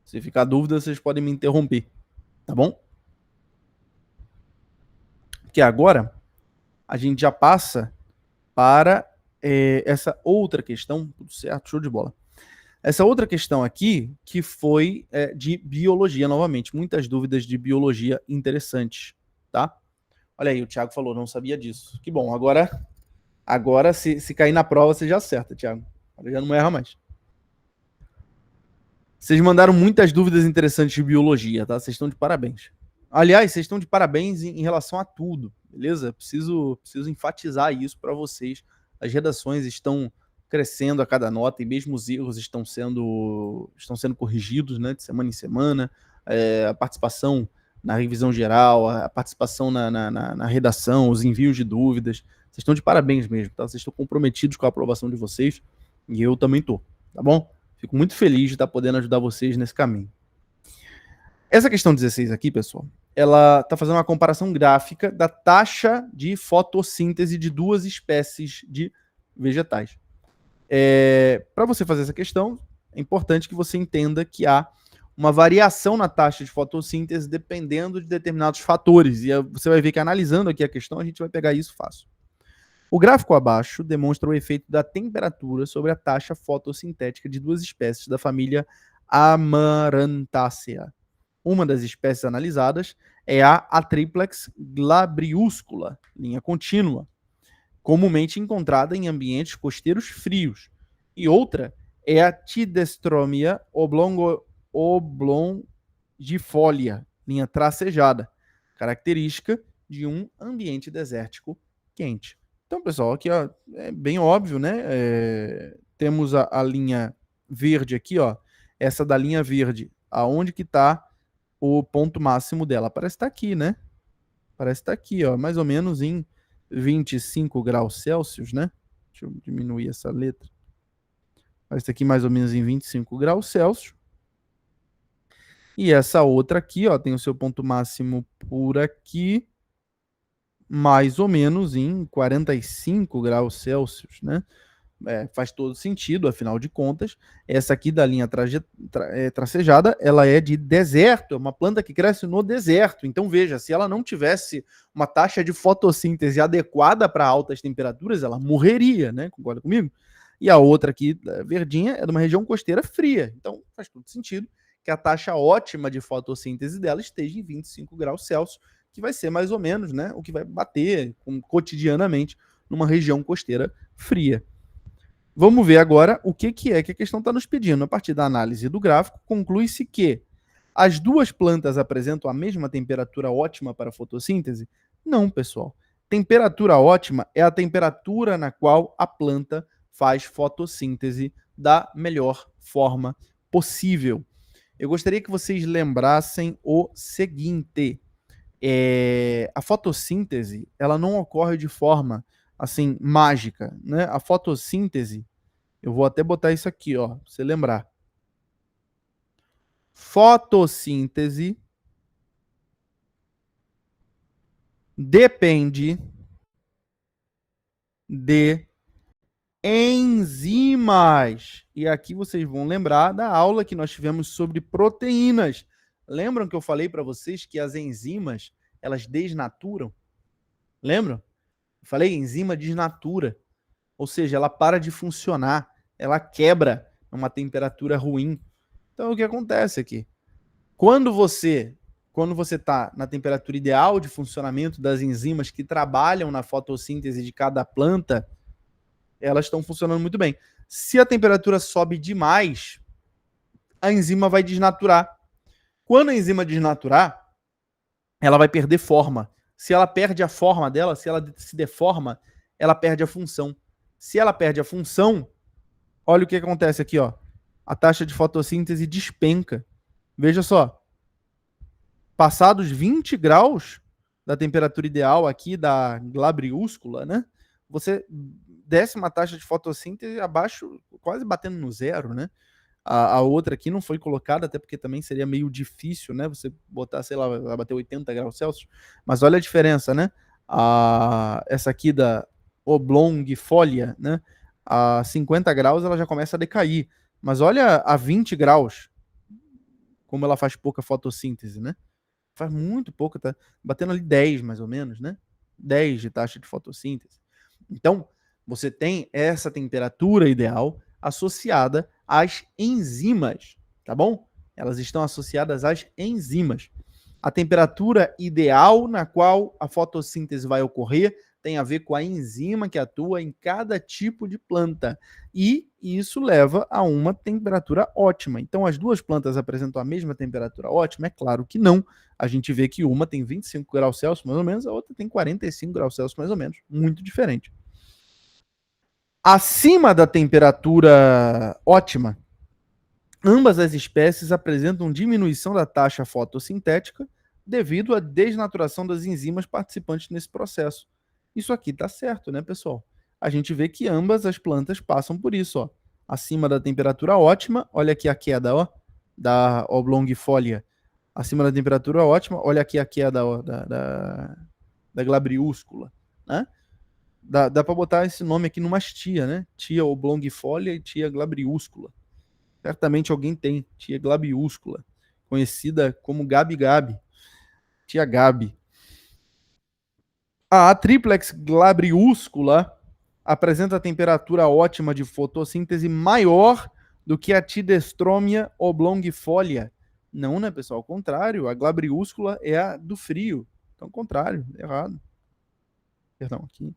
Se ficar dúvida, vocês podem me interromper, tá bom? Porque agora a gente já passa para essa outra questão, tudo certo, show de bola. Essa outra questão aqui, que foi de biologia, novamente, muitas dúvidas de biologia interessantes, tá? Olha aí, o Thiago falou, não sabia disso. Que bom, agora se cair na prova, você já acerta, Thiago. Agora já não erra mais. Vocês mandaram muitas dúvidas interessantes de biologia, tá? Vocês estão de parabéns. Aliás, vocês estão de parabéns em relação a tudo, beleza? Preciso enfatizar isso para vocês. As redações estão crescendo a cada nota e mesmo os erros estão sendo corrigidos, né, de semana em semana. A participação na revisão geral, a participação na redação, os envios de dúvidas. Vocês estão de parabéns mesmo, tá? Vocês estão comprometidos com a aprovação de vocês e eu também tô, tá bom? Fico muito feliz de estar podendo ajudar vocês nesse caminho. Essa questão 16 aqui, pessoal, ela está fazendo uma comparação gráfica da taxa de fotossíntese de 2 espécies de vegetais. Para você fazer essa questão, é importante que você entenda que há uma variação na taxa de fotossíntese dependendo de determinados fatores. E você vai ver que analisando aqui a questão, a gente vai pegar isso fácil. O gráfico abaixo demonstra o efeito da temperatura sobre a taxa fotossintética de 2 espécies da família Amarantaceae. Uma das espécies analisadas é a Atriplex glabriuscula, linha contínua, comumente encontrada em ambientes costeiros frios. E outra é a Tidestromia oblongifolia, linha tracejada, característica de um ambiente desértico quente. Então, pessoal, aqui ó, é bem óbvio, né? Temos a linha verde aqui, ó. Essa da linha verde, aonde que está o ponto máximo dela? Parece estar aqui, né? Parece estar aqui, ó, mais ou menos em 25 graus Celsius, né? Deixa eu diminuir essa letra. Parece aqui mais ou menos em 25 graus Celsius. E essa outra aqui, ó, tem o seu ponto máximo por aqui, mais ou menos em 45 graus Celsius, né? Faz todo sentido, afinal de contas. Essa aqui da linha tracejada, ela é de deserto, é uma planta que cresce no deserto. Então, veja, se ela não tivesse uma taxa de fotossíntese adequada para altas temperaturas, ela morreria, né? Concorda comigo? E a outra aqui, verdinha, é de uma região costeira fria. Então, faz todo sentido que a taxa ótima de fotossíntese dela esteja em 25 graus Celsius, que vai ser mais ou menos, né, o que vai bater cotidianamente numa região costeira fria. Vamos ver agora o que que a questão está nos pedindo. A partir da análise do gráfico, conclui-se que as duas plantas apresentam a mesma temperatura ótima para a fotossíntese? Não, pessoal. Temperatura ótima é a temperatura na qual a planta faz fotossíntese da melhor forma possível. Eu gostaria que vocês lembrassem o seguinte: a fotossíntese ela não ocorre de forma assim mágica, né? A fotossíntese, eu vou até botar isso aqui, ó, pra você lembrar. Fotossíntese depende de enzimas. E aqui vocês vão lembrar da aula que nós tivemos sobre proteínas. Lembram que eu falei para vocês que as enzimas, elas desnaturam? Lembram? Eu falei, enzima desnatura. Ou seja, ela para de funcionar, ela quebra a uma temperatura ruim. Então, o que acontece aqui? Quando você está na temperatura ideal de funcionamento das enzimas que trabalham na fotossíntese de cada planta, elas estão funcionando muito bem. Se a temperatura sobe demais, a enzima vai desnaturar. Quando a enzima desnaturar, ela vai perder forma. Se ela perde a forma dela, se ela se deforma, ela perde a função. Se ela perde a função, olha o que acontece aqui, ó. A taxa de fotossíntese despenca. Veja só. Passados 20 graus da temperatura ideal aqui da glabriúscula, né? Você desce uma taxa de fotossíntese abaixo, quase batendo no zero, né? A outra aqui não foi colocada, até porque também seria meio difícil, né? Você botar, sei lá, vai bater 80 graus Celsius. Mas olha a diferença, né? Essa aqui da oblongifolia, né? A 50 graus ela já começa a decair. Mas olha a 20 graus, como ela faz pouca fotossíntese, né? Faz muito pouco, tá batendo ali 10 mais ou menos, né? 10 de taxa de fotossíntese. Então, você tem essa temperatura ideal associada às enzimas, tá bom? Elas estão associadas às enzimas. A temperatura ideal na qual a fotossíntese vai ocorrer tem a ver com a enzima que atua em cada tipo de planta. E isso leva a uma temperatura ótima. Então, as duas plantas apresentam a mesma temperatura ótima? É claro que não. A gente vê que uma tem 25 graus Celsius, mais ou menos, a outra tem 45 graus Celsius, mais ou menos. Muito diferente. Acima da temperatura ótima, ambas as espécies apresentam diminuição da taxa fotossintética devido à desnaturação das enzimas participantes nesse processo. Isso aqui está certo, né, pessoal? A gente vê que ambas as plantas passam por isso, ó. Acima da temperatura ótima, olha aqui a queda, ó, da oblongifolia. Acima da temperatura ótima, olha aqui a queda, ó, da glabriúscula, né? Dá para botar esse nome aqui numas tia, né? Tia oblongifolia e tia glabriúscula. Certamente alguém tem tia glabiúscula, conhecida como Gabi. Tia Gabi. A triplex glabriúscula apresenta temperatura ótima de fotossíntese maior do que a Tidestromia oblongifolia. Não, né, pessoal? Ao contrário, a glabriúscula é a do frio. Então, ao contrário, errado. Perdão, aqui.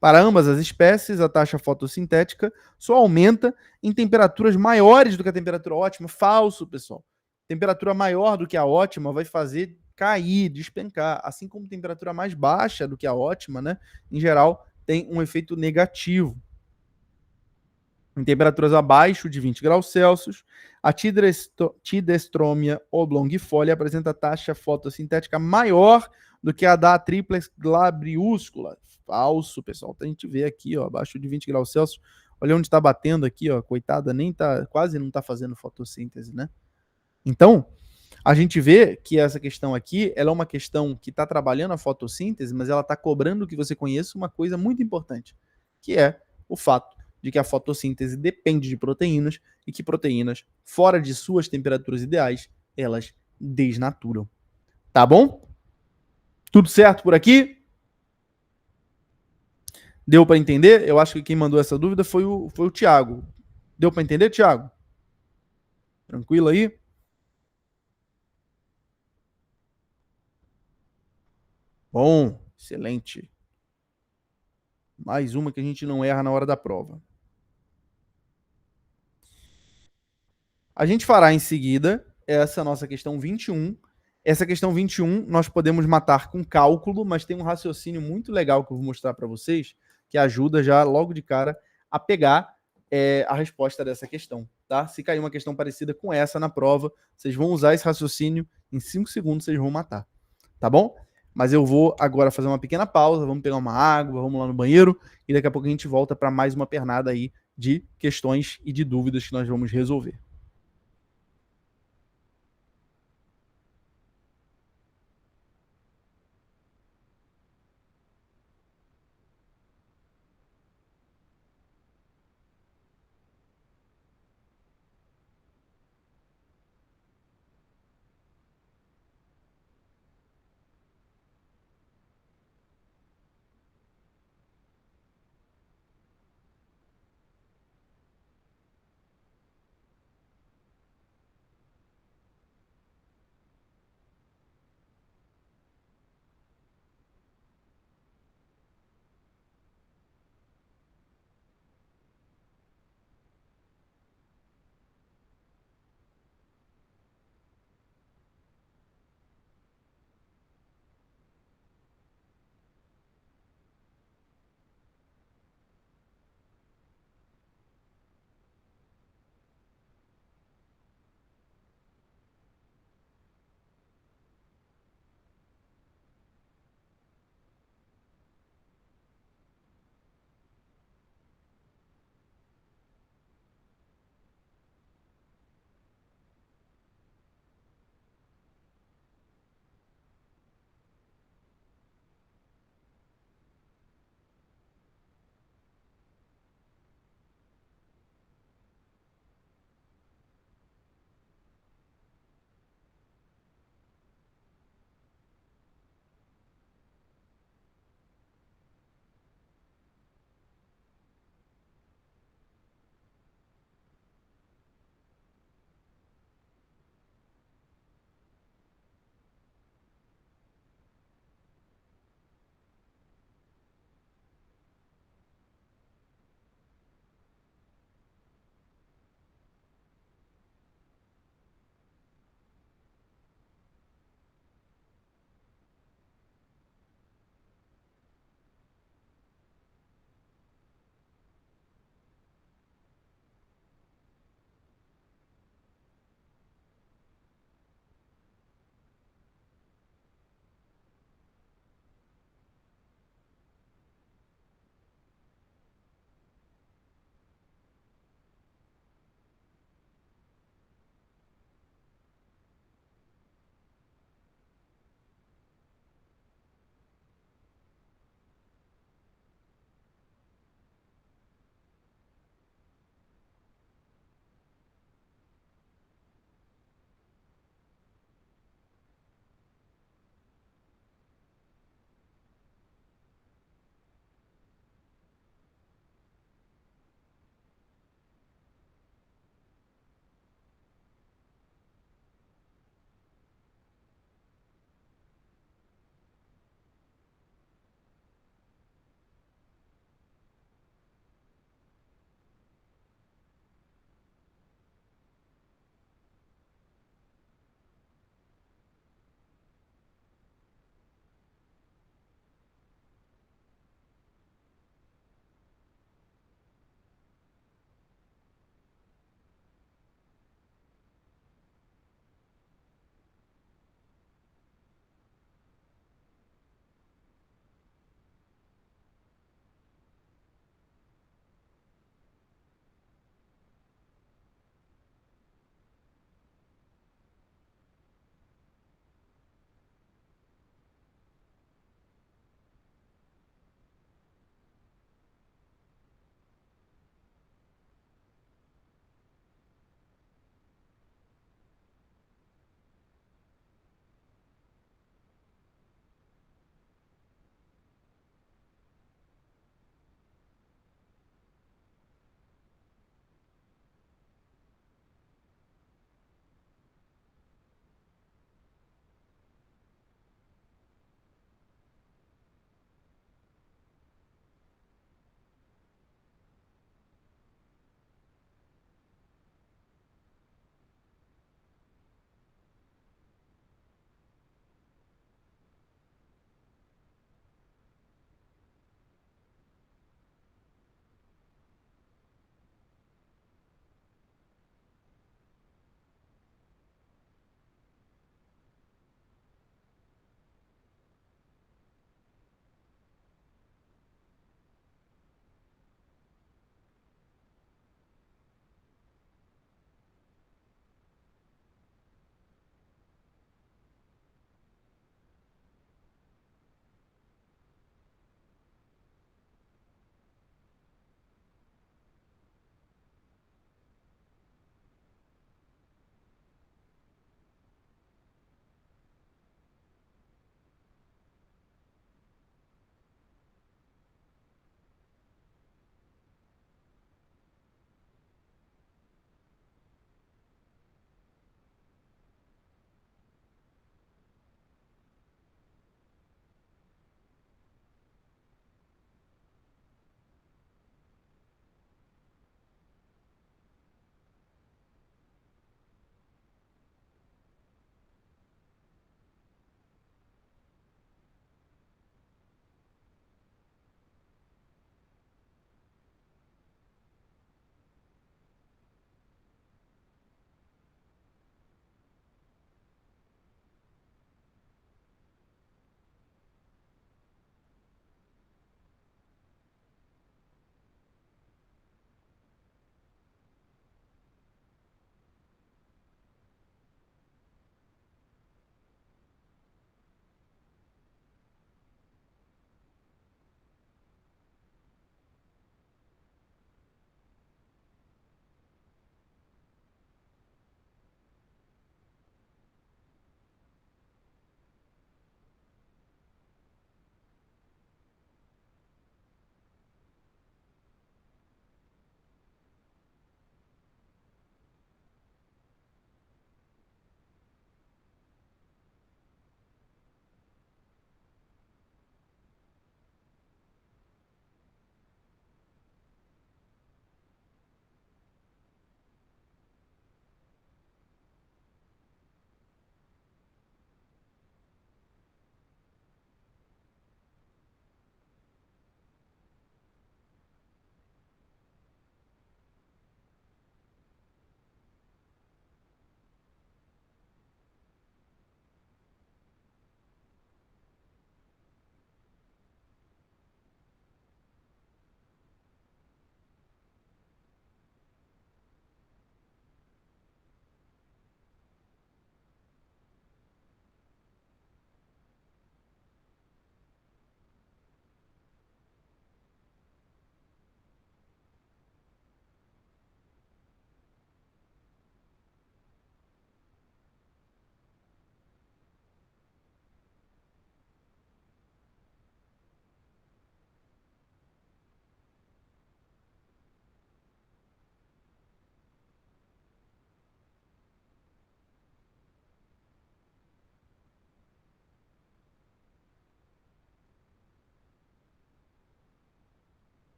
Para ambas as espécies, a taxa fotossintética só aumenta em temperaturas maiores do que a temperatura ótima. Falso, pessoal. Temperatura maior do que a ótima vai fazer cair, despencar. Assim como temperatura mais baixa do que a ótima, né? Em geral, tem um efeito negativo. Em temperaturas abaixo de 20 graus Celsius, a Tidestromia oblongifolia apresenta taxa fotossintética maior do que a da Triplex glabriúscula. Falso, pessoal. A gente vê aqui, ó, abaixo de 20 graus Celsius. Olha onde está batendo aqui, ó. Coitada, nem tá, quase não está fazendo fotossíntese, né? Então, a gente vê que essa questão aqui, ela é uma questão que está trabalhando a fotossíntese, mas ela está cobrando que você conheça uma coisa muito importante, que é o fato de que a fotossíntese depende de proteínas e que proteínas, fora de suas temperaturas ideais, elas desnaturam. Tá bom? Tudo certo por aqui? Deu para entender? Eu acho que quem mandou essa dúvida foi o Thiago. Deu para entender, Thiago? Tranquilo aí? Bom, excelente. Mais uma que a gente não erra na hora da prova. A gente fará em seguida essa nossa questão 21. Essa questão 21 nós podemos matar com cálculo, mas tem um raciocínio muito legal que eu vou mostrar para vocês, que ajuda já logo de cara a pegar a resposta dessa questão. Tá? Se cair uma questão parecida com essa na prova, vocês vão usar esse raciocínio, em 5 segundos vocês vão matar. Tá bom? Mas eu vou agora fazer uma pequena pausa, vamos pegar uma água, vamos lá no banheiro, e daqui a pouco a gente volta para mais uma pernada aí de questões e de dúvidas que nós vamos resolver.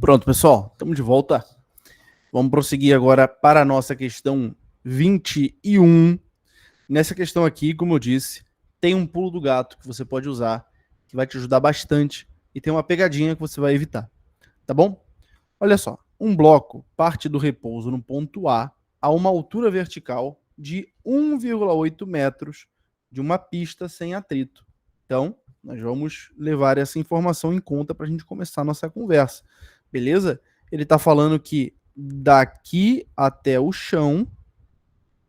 Pronto, pessoal, estamos de volta. Vamos prosseguir agora para a nossa questão 21. Nessa questão aqui, como eu disse, tem um pulo do gato que você pode usar, que vai te ajudar bastante, e tem uma pegadinha que você vai evitar, tá bom? Olha só, um bloco parte do repouso no ponto A uma altura vertical de 1,8 metros de uma pista sem atrito. Então, nós vamos levar essa informação em conta para a gente começar a nossa conversa, beleza? Ele está falando que daqui até o chão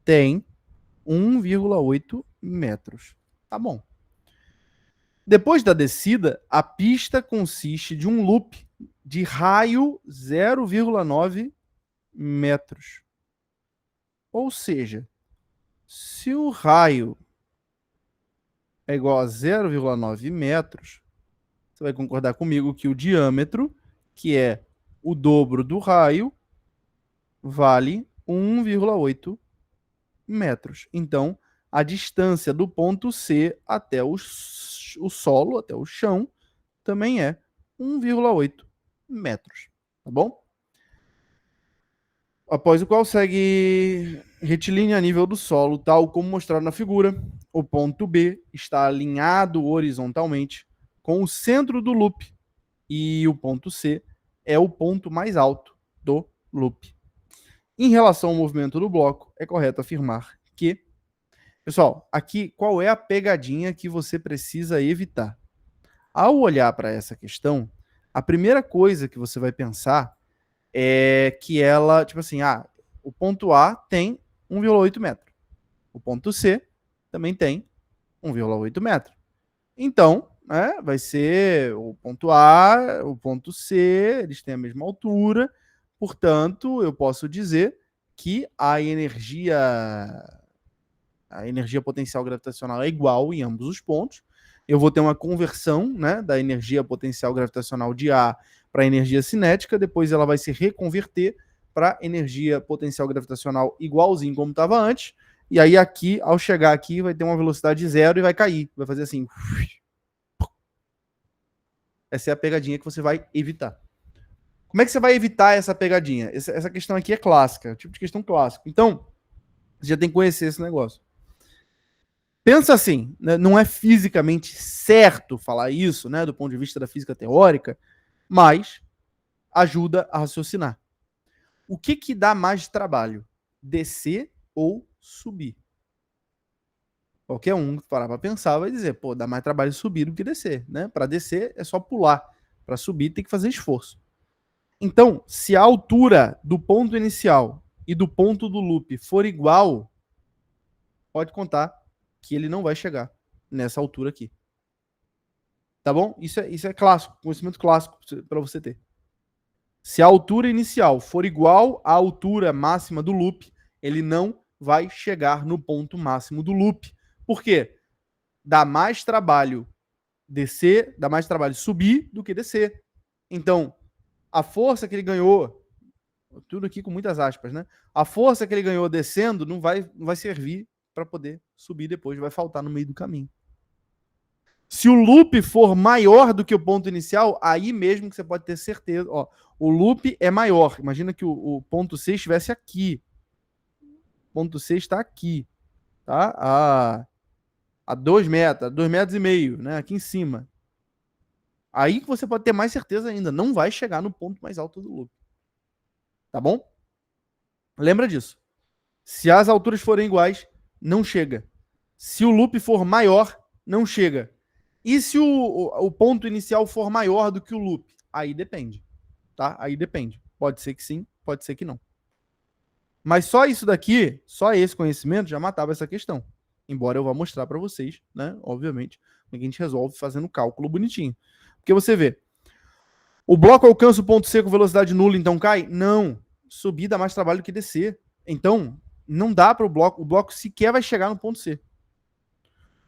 tem 1,8 metros. Tá bom. Depois da descida, a pista consiste de um loop de raio 0,9 metros. Ou seja, se o raio é igual a 0,9 metros, você vai concordar comigo que o diâmetro, que é o dobro do raio, vale 1,8 metros. Então, a distância do ponto C até o solo, até o chão, também é 1,8 metros. Tá bom? Após o qual segue retilínea a nível do solo, tal como mostrado na figura. O ponto B está alinhado horizontalmente com o centro do loop e o ponto C é o ponto mais alto do loop. Em relação ao movimento do bloco, é correto afirmar que... Pessoal, aqui qual é a pegadinha que você precisa evitar? Ao olhar para essa questão, a primeira coisa que você vai pensar é que ela, tipo assim, o ponto A tem 1,8 metro. O ponto C também tem 1,8 metro. Então, vai ser o ponto A, o ponto C, eles têm a mesma altura, portanto, eu posso dizer que a energia potencial gravitacional é igual em ambos os pontos. Eu vou ter uma conversão, né, da energia potencial gravitacional de A para energia cinética, depois ela vai se reconverter para energia potencial gravitacional igualzinho como estava antes, e aí aqui, ao chegar aqui, vai ter uma velocidade zero e vai cair, vai fazer assim. Essa é a pegadinha que você vai evitar. Como é que você vai evitar essa pegadinha? Essa questão aqui é clássica, é o tipo de questão clássica. Então, você já tem que conhecer esse negócio. Pensa assim, né? Não é fisicamente certo falar isso, né, do ponto de vista da física teórica, mas ajuda a raciocinar. O que dá mais trabalho? Descer ou subir? Qualquer um que parar para pensar vai dizer, pô, dá mais trabalho subir do que descer, né? Para descer é só pular, para subir tem que fazer esforço. Então, se a altura do ponto inicial e do ponto do loop for igual, pode contar que ele não vai chegar nessa altura aqui. Tá bom? Isso é clássico, conhecimento clássico para você ter. Se a altura inicial for igual à altura máxima do loop, ele não vai chegar no ponto máximo do loop. Por quê? Dá mais trabalho descer, dá mais trabalho subir do que descer. Então, a força que ele ganhou, tudo aqui com muitas aspas, né? A força que ele ganhou descendo não vai servir para poder subir depois, vai faltar no meio do caminho. Se o loop for maior do que o ponto inicial, aí mesmo que você pode ter certeza, ó, o loop é maior. Imagina que o ponto C estivesse aqui. O ponto C está aqui, tá? A 2 metros, 2,5 metros, né? Aqui em cima. Aí que você pode ter mais certeza ainda, não vai chegar no ponto mais alto do loop. Tá bom? Lembra disso. Se as alturas forem iguais, não chega. Se o loop for maior, não chega. E se o ponto inicial for maior do que o loop? Aí depende, tá? Aí depende. Pode ser que sim, pode ser que não. Mas só isso daqui, só esse conhecimento já matava essa questão. Embora eu vá mostrar para vocês, né? Obviamente, como é que a gente resolve fazendo cálculo bonitinho. Porque você vê, o bloco alcança o ponto C com velocidade nula, então cai? Não. Subir dá mais trabalho do que descer. Então, não dá para o bloco sequer vai chegar no ponto C.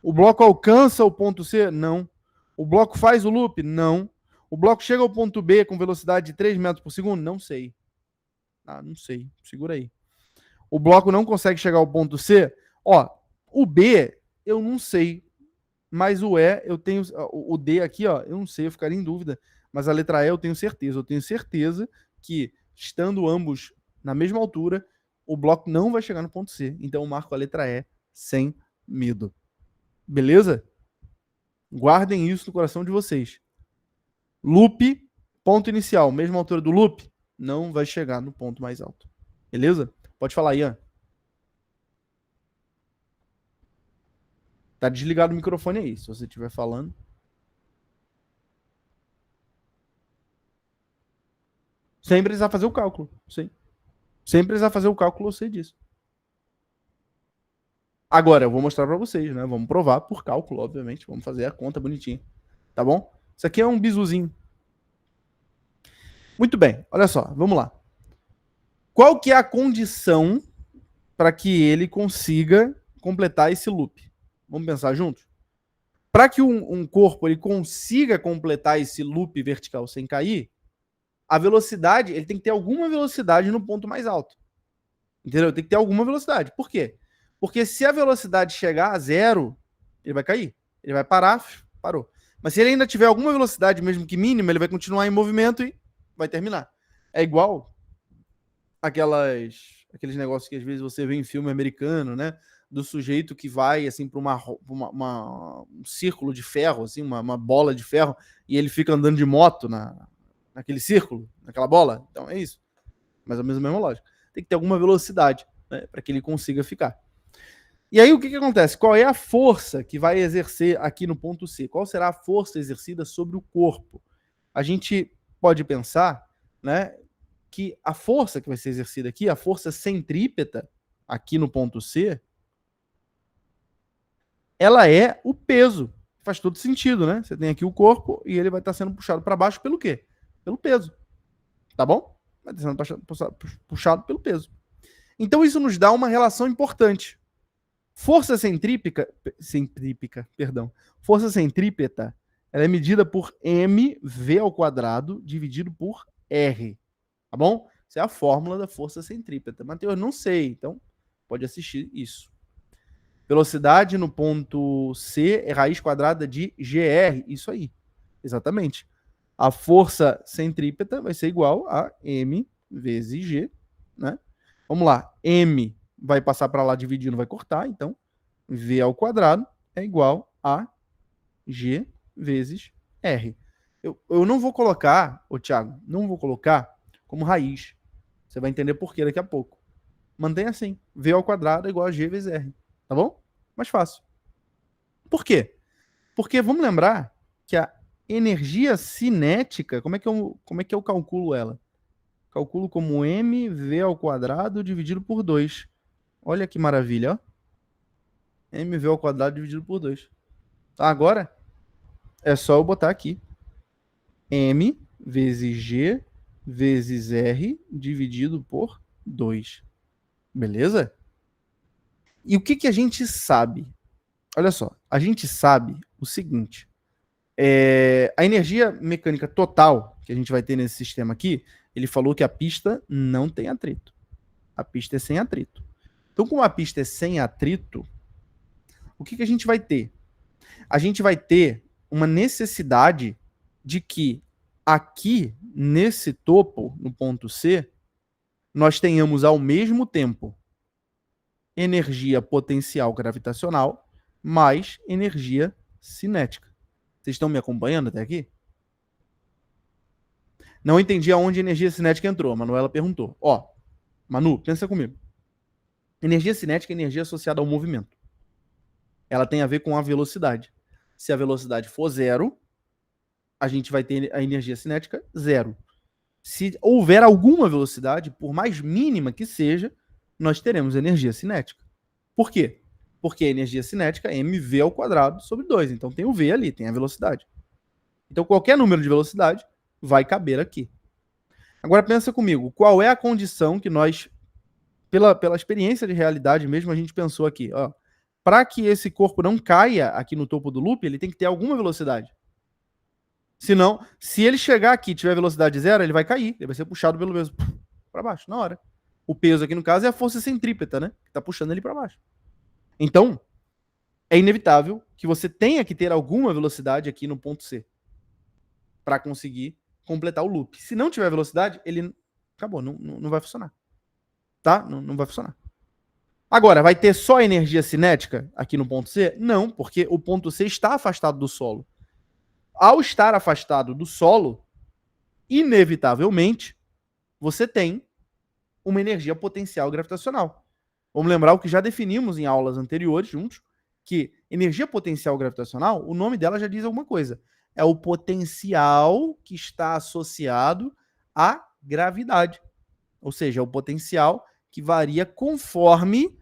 O bloco alcança o ponto C? Não. O bloco faz o loop? Não. O bloco chega ao ponto B com velocidade de 3 metros por segundo? Não sei. Não sei. Segura aí. O bloco não consegue chegar ao ponto C? Ó, o B, eu não sei. Mas o E, eu tenho... O D aqui, ó, eu não sei, eu ficaria em dúvida. Mas a letra E eu tenho certeza. Eu tenho certeza que, estando ambos na mesma altura, o bloco não vai chegar no ponto C. Então eu marco a letra E sem medo. Beleza? Guardem isso no coração de vocês. Loop, ponto inicial, mesma altura do loop, não vai chegar no ponto mais alto. Beleza? Pode falar, Ian. Tá desligado o microfone aí, se você estiver falando. Sem precisar fazer o cálculo, sim. Sem precisar fazer o cálculo, eu sei disso. Agora, eu vou mostrar para vocês, né? Vamos provar por cálculo, obviamente. Vamos fazer a conta bonitinha. Tá bom? Isso aqui é um bisuzinho. Muito bem, olha só, vamos lá. Qual que é a condição para que ele consiga completar esse loop? Vamos pensar juntos? Para que um corpo ele consiga completar esse loop vertical sem cair, a velocidade, ele tem que ter alguma velocidade no ponto mais alto. Entendeu? Tem que ter alguma velocidade. Por quê? Porque se a velocidade chegar a zero, ele vai cair. Ele vai parar, parou. Mas se ele ainda tiver alguma velocidade, mesmo que mínima, ele vai continuar em movimento e vai terminar. É igual aqueles negócios que às vezes você vê em filme americano, né? Do sujeito que vai assim para um círculo de ferro, assim, uma bola de ferro, e ele fica andando de moto naquele círculo, naquela bola. Então é isso. Mais ou menos a mesma lógica. Tem que ter alguma velocidade, né, para que ele consiga ficar. E aí o que acontece? Qual é a força que vai exercer aqui no ponto C? Qual será a força exercida sobre o corpo? A gente pode pensar, né, que a força que vai ser exercida aqui, a força centrípeta, aqui no ponto C, ela é o peso. Faz todo sentido, né? Você tem aqui o corpo e ele vai estar sendo puxado para baixo pelo quê? Pelo peso. Tá bom? Vai estar sendo puxado pelo peso. Então isso nos dá uma relação importante. Força força centrípeta, ela é medida por mv ao quadrado dividido por r. Tá bom? Essa é a fórmula da força centrípeta. Mateus, não sei, então pode assistir isso. Velocidade no ponto C é raiz quadrada de GR. Isso aí. Exatamente. A força centrípeta vai ser igual a M vezes G, né? Vamos lá. M vai passar para lá dividindo, vai cortar. Então, V ao quadrado é igual a G vezes R. Eu não vou colocar, Thiago, não vou colocar como raiz. Você vai entender por que daqui a pouco. Mantenha assim. V ao quadrado é igual a G vezes R. Tá bom? Mais fácil. Por quê? Porque vamos lembrar que a energia cinética, como é que eu calculo ela? Calculo como mv ao quadrado dividido por 2. Olha que maravilha, ó. mv ao quadrado dividido por 2. Agora, é só eu botar aqui. M vezes G vezes R dividido por 2. Beleza? E o que a gente sabe? Olha só, a gente sabe o seguinte. A energia mecânica total que a gente vai ter nesse sistema aqui, ele falou que a pista não tem atrito. A pista é sem atrito. Então, como a pista é sem atrito, o que a gente vai ter? A gente vai ter uma necessidade de que aqui, nesse topo, no ponto C, nós tenhamos ao mesmo tempo energia potencial gravitacional mais energia cinética. Vocês estão me acompanhando até aqui? Não entendi aonde a energia cinética entrou. A Manuela perguntou. Ó, Manu, pensa comigo. Energia cinética é energia associada ao movimento. Ela tem a ver com a velocidade. Se a velocidade for zero, a gente vai ter a energia cinética zero. Se houver alguma velocidade, por mais mínima que seja, nós teremos energia cinética. Por quê? Porque a energia cinética é mv ao quadrado sobre 2. Então tem o v ali, tem a velocidade. Então qualquer número de velocidade vai caber aqui. Agora pensa comigo, qual é a condição que nós, pela experiência de realidade mesmo, a gente pensou aqui, ó, para que esse corpo não caia aqui no topo do loop, ele tem que ter alguma velocidade. Senão, se ele chegar aqui e tiver velocidade zero, ele vai cair, ele vai ser puxado pelo peso para baixo, na hora. O peso aqui no caso é a força centrípeta, né, que está puxando ele para baixo. Então, é inevitável que você tenha que ter alguma velocidade aqui no ponto C para conseguir completar o loop. Se não tiver velocidade, ele acabou, não vai funcionar. Tá? Não vai funcionar. Agora, vai ter só energia cinética aqui no ponto C? Não, porque o ponto C está afastado do solo. Ao estar afastado do solo, inevitavelmente, você tem uma energia potencial gravitacional. Vamos lembrar o que já definimos em aulas anteriores juntos, que energia potencial gravitacional, o nome dela já diz alguma coisa. É o potencial que está associado à gravidade. Ou seja, é o potencial que varia conforme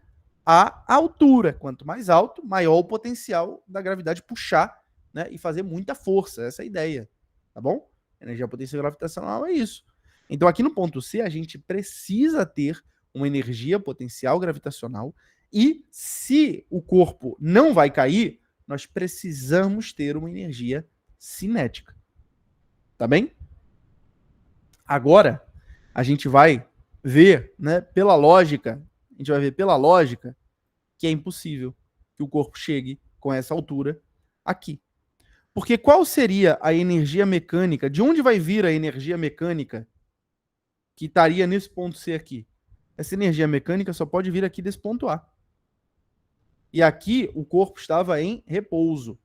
a altura. Quanto mais alto, maior o potencial da gravidade puxar, né, e fazer muita força. Essa é a ideia. Tá bom? Energia potencial gravitacional é isso. Então, aqui no ponto C, a gente precisa ter uma energia potencial gravitacional e, se o corpo não vai cair, nós precisamos ter uma energia cinética. Tá bem? Agora, a gente vai ver, né, pela lógica, que é impossível que o corpo chegue com essa altura aqui. Porque qual seria a energia mecânica? De onde vai vir a energia mecânica que estaria nesse ponto C aqui? Essa energia mecânica só pode vir aqui desse ponto A. E aqui o corpo estava em repouso.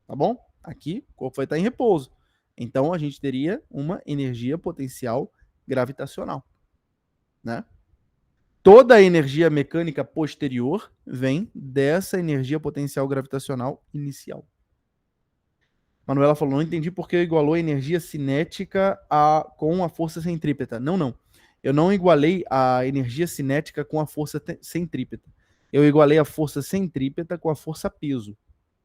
Tá bom? Aqui o corpo vai estar em repouso. Então a gente teria uma energia potencial gravitacional. Né? Toda a energia mecânica posterior vem dessa energia potencial gravitacional inicial. Manuela falou, não entendi porque igualou a energia cinética com a força centrípeta. Não. Eu não igualei a energia cinética com a força centrípeta. Eu igualei a força centrípeta com a força peso.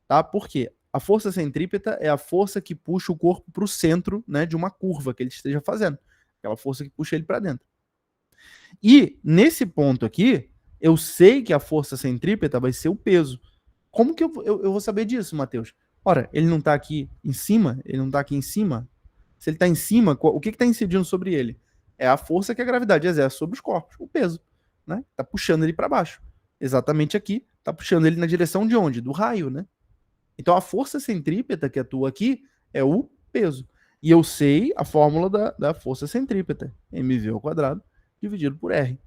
Tá? Por quê? A força centrípeta é a força que puxa o corpo para o centro, né, de uma curva que ele esteja fazendo. Aquela força que puxa ele para dentro. E, nesse ponto aqui, eu sei que a força centrípeta vai ser o peso. Como que eu vou saber disso, Matheus? Ora, ele não está aqui em cima? Ele não está aqui em cima? Se ele está em cima, o que está incidindo sobre ele? É a força que a gravidade exerce sobre os corpos, o peso. Né? Está puxando ele para baixo. Exatamente aqui, está puxando ele na direção de onde? Do raio, né? Então, a força centrípeta que atua aqui é o peso. E eu sei a fórmula da força centrípeta, mv ao quadrado dividido por r.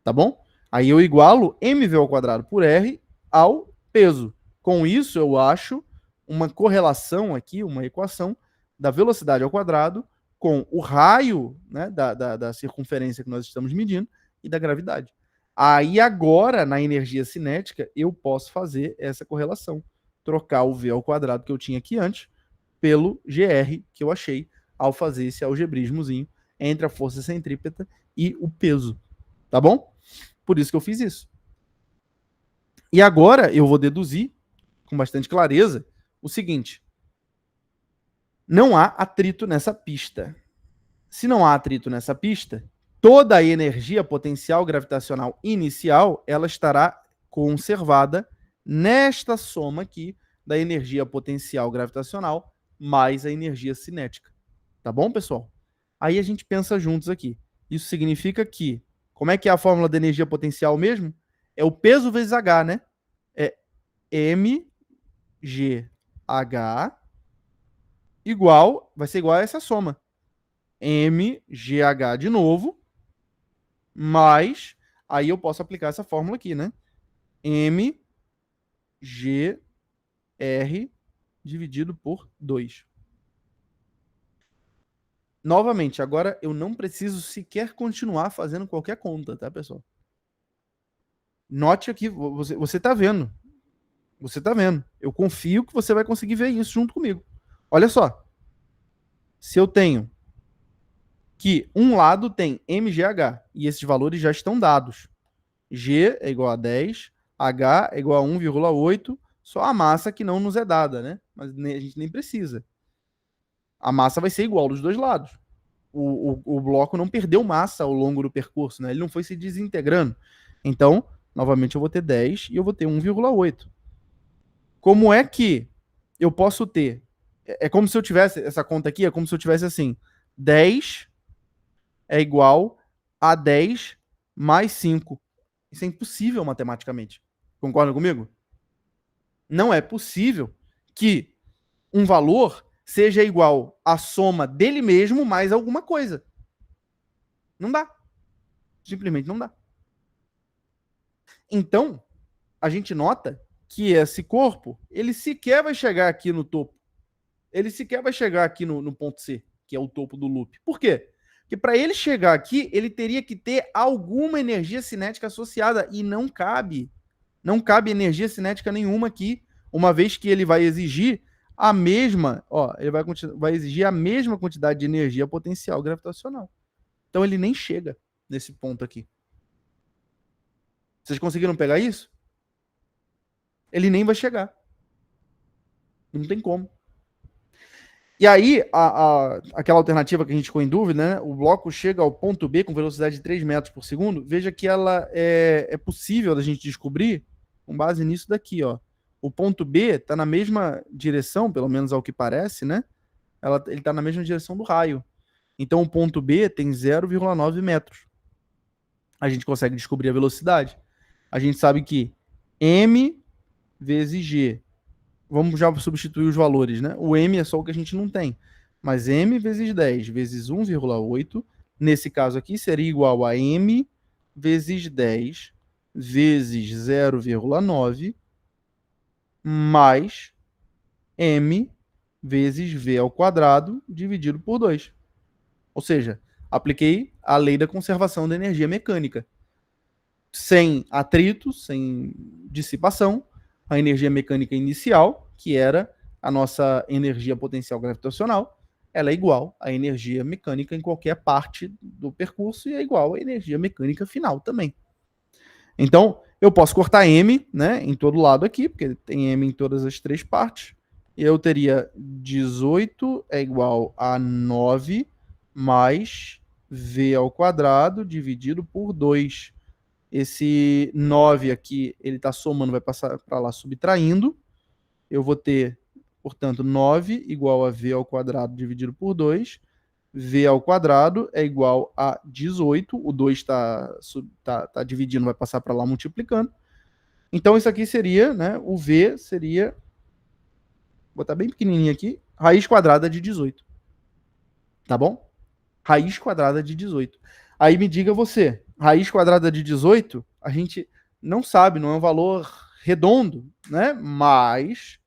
Tá bom? Aí eu igualo mv ao quadrado por r ao peso. Com isso, eu acho uma correlação aqui, uma equação da velocidade ao quadrado com o raio, né, da circunferência que nós estamos medindo e da gravidade. Aí agora, na energia cinética, eu posso fazer essa correlação. Trocar o v ao quadrado que eu tinha aqui antes pelo gr que eu achei ao fazer esse algebrismozinho entre a força centrípeta e o peso. Tá bom? Por isso que eu fiz isso. E agora eu vou deduzir com bastante clareza o seguinte: não há atrito nessa pista. Se não há atrito nessa pista, toda a energia potencial gravitacional inicial ela estará conservada nesta soma aqui da energia potencial gravitacional mais a energia cinética. Tá bom, pessoal? Aí a gente pensa juntos aqui. Isso significa que, como é que é a fórmula da energia potencial mesmo? É o peso vezes H, né? É mgh vai ser igual a essa soma. mgh de novo, mais, aí eu posso aplicar essa fórmula aqui, né? mgr dividido por 2. Novamente, agora eu não preciso sequer continuar fazendo qualquer conta, tá, pessoal? Note aqui, você tá vendo. Você tá vendo. Eu confio que você vai conseguir ver isso junto comigo. Olha só. Se eu tenho que um lado tem mgh, e esses valores já estão dados. G é igual a 10, H é igual a 1,8, só a massa que não nos é dada, né? Mas a gente nem precisa. A massa vai ser igual dos dois lados. O bloco não perdeu massa ao longo do percurso, né? Ele não foi se desintegrando. Então, novamente, eu vou ter 10 e eu vou ter 1,8. Como é que eu posso ter? É como se eu tivesse, essa conta aqui é como se eu tivesse assim, 10 é igual a 10 mais 5. Isso é impossível matematicamente. Concorda comigo? Não é possível que um valor seja igual à soma dele mesmo mais alguma coisa. Não dá. Simplesmente não dá. Então, a gente nota que esse corpo, ele sequer vai chegar aqui no topo. Ele sequer vai chegar aqui no ponto C, que é o topo do loop. Por quê? Porque para ele chegar aqui, ele teria que ter alguma energia cinética associada e não cabe. Não cabe energia cinética nenhuma aqui, uma vez que ele vai exigir a mesma, ele vai exigir a mesma quantidade de energia potencial gravitacional. Então ele nem chega nesse ponto aqui. Vocês conseguiram pegar isso? Ele nem vai chegar. Não tem como. E aí, aquela alternativa que a gente ficou em dúvida, né? O bloco chega ao ponto B com velocidade de 3 metros por segundo. Veja que ela é possível da gente descobrir com base nisso daqui, ó. O ponto B está na mesma direção, pelo menos ao que parece, né? Ele está na mesma direção do raio. Então, o ponto B tem 0,9 metros. A gente consegue descobrir a velocidade. A gente sabe que m vezes g. Vamos já substituir os valores, né? O m é só o que a gente não tem. Mas m vezes 10 vezes 1,8, nesse caso aqui, seria igual a m vezes 10 vezes 0,9 mais m vezes v ao quadrado dividido por 2. Ou seja, apliquei a lei da conservação da energia mecânica. Sem atrito, sem dissipação, a energia mecânica inicial, que era a nossa energia potencial gravitacional, ela é igual à energia mecânica em qualquer parte do percurso e é igual à energia mecânica final também. Então, eu posso cortar m, né, em todo lado aqui, porque tem m em todas as três partes. Eu teria 18 é igual a 9 mais v ao quadrado dividido por 2. Esse 9 aqui, ele está somando, vai passar para lá subtraindo. Eu vou ter, portanto, 9 igual a v ao quadrado dividido por 2. V ao quadrado é igual a 18. O 2 está dividindo, vai passar para lá multiplicando. Então, isso aqui seria, né? O V seria, vou botar bem pequenininho aqui, raiz quadrada de 18. Tá bom? Raiz quadrada de 18. Aí me diga você, raiz quadrada de 18, a gente não sabe, não é um valor redondo, né? Mas,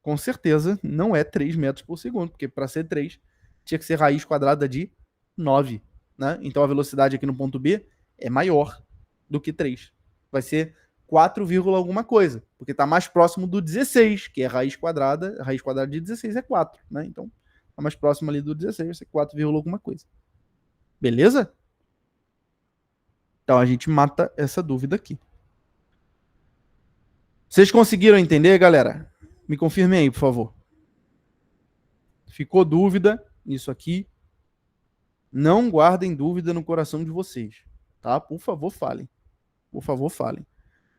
com certeza, não é 3 metros por segundo, porque para ser 3, tinha que ser raiz quadrada de 9, né? Então a velocidade aqui no ponto B é maior do que 3. Vai ser 4, alguma coisa, porque está mais próximo do 16, que é raiz quadrada de 16 é 4, né? Então, está mais próximo ali do 16, vai ser 4, alguma coisa. Beleza? Então a gente mata essa dúvida aqui. Vocês conseguiram entender, galera? Me confirmem aí, por favor. Ficou dúvida nisso aqui? Não guardem dúvida no coração de vocês, tá? Por favor, falem. Por favor, falem.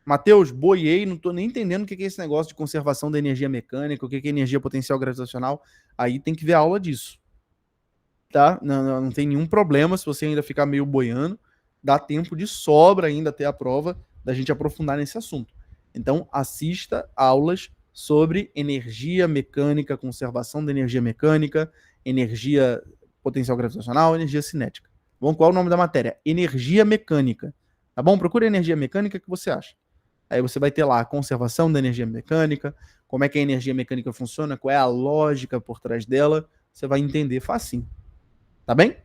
Matheus, boiei, não estou nem entendendo o que é esse negócio de conservação da energia mecânica, o que é energia potencial gravitacional. Aí tem que ver a aula disso, tá? Não tem nenhum problema se você ainda ficar meio boiando. Dá tempo de sobra ainda até a prova da gente aprofundar nesse assunto. Então, assista aulas sobre energia mecânica, conservação da energia mecânica, energia potencial gravitacional, energia cinética. Bom, qual é o nome da matéria? Energia mecânica. Tá bom? Procure energia mecânica que você acha. Aí você vai ter lá a conservação da energia mecânica, como é que a energia mecânica funciona, qual é a lógica por trás dela. Você vai entender facinho. Tá bem?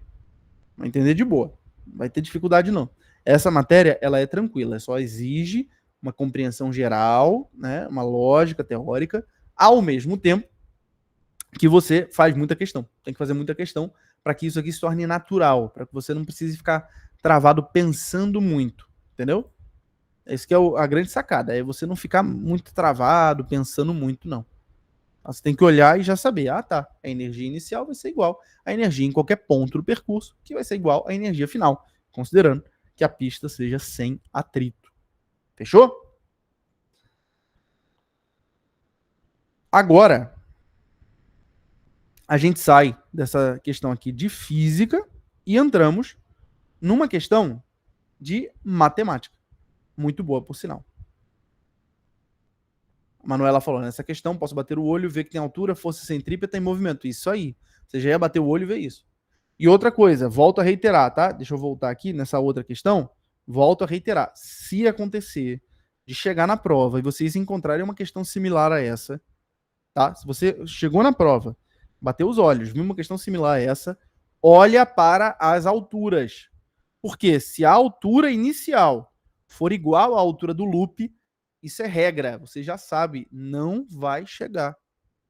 Vai entender de boa. Não vai ter dificuldade, não. Essa matéria, ela é tranquila, só exige uma compreensão geral, né, uma lógica teórica, ao mesmo tempo que você faz muita questão. Tem que fazer muita questão para que isso aqui se torne natural, para que você não precise ficar travado pensando muito, entendeu? Esse que é a grande sacada, é você não ficar muito travado, pensando muito, não. Você tem que olhar e já saber, tá, a energia inicial vai ser igual à energia em qualquer ponto do percurso, que vai ser igual à energia final, considerando que a pista seja sem atrito. Fechou? Agora, a gente sai dessa questão aqui de física e entramos numa questão de matemática. Muito boa, por sinal. A Manuela falou, nessa questão, posso bater o olho, ver que tem altura, força centrípeta e movimento. Isso aí. Você já ia bater o olho e ver isso. E outra coisa, volto a reiterar, tá? Deixa eu voltar aqui nessa outra questão. Volto a reiterar. Se acontecer de chegar na prova e vocês encontrarem uma questão similar a essa, tá? Se você chegou na prova, bateu os olhos, viu uma questão similar a essa, olha para as alturas. Porque se a altura inicial for igual à altura do loop, isso é regra, você já sabe, não vai chegar,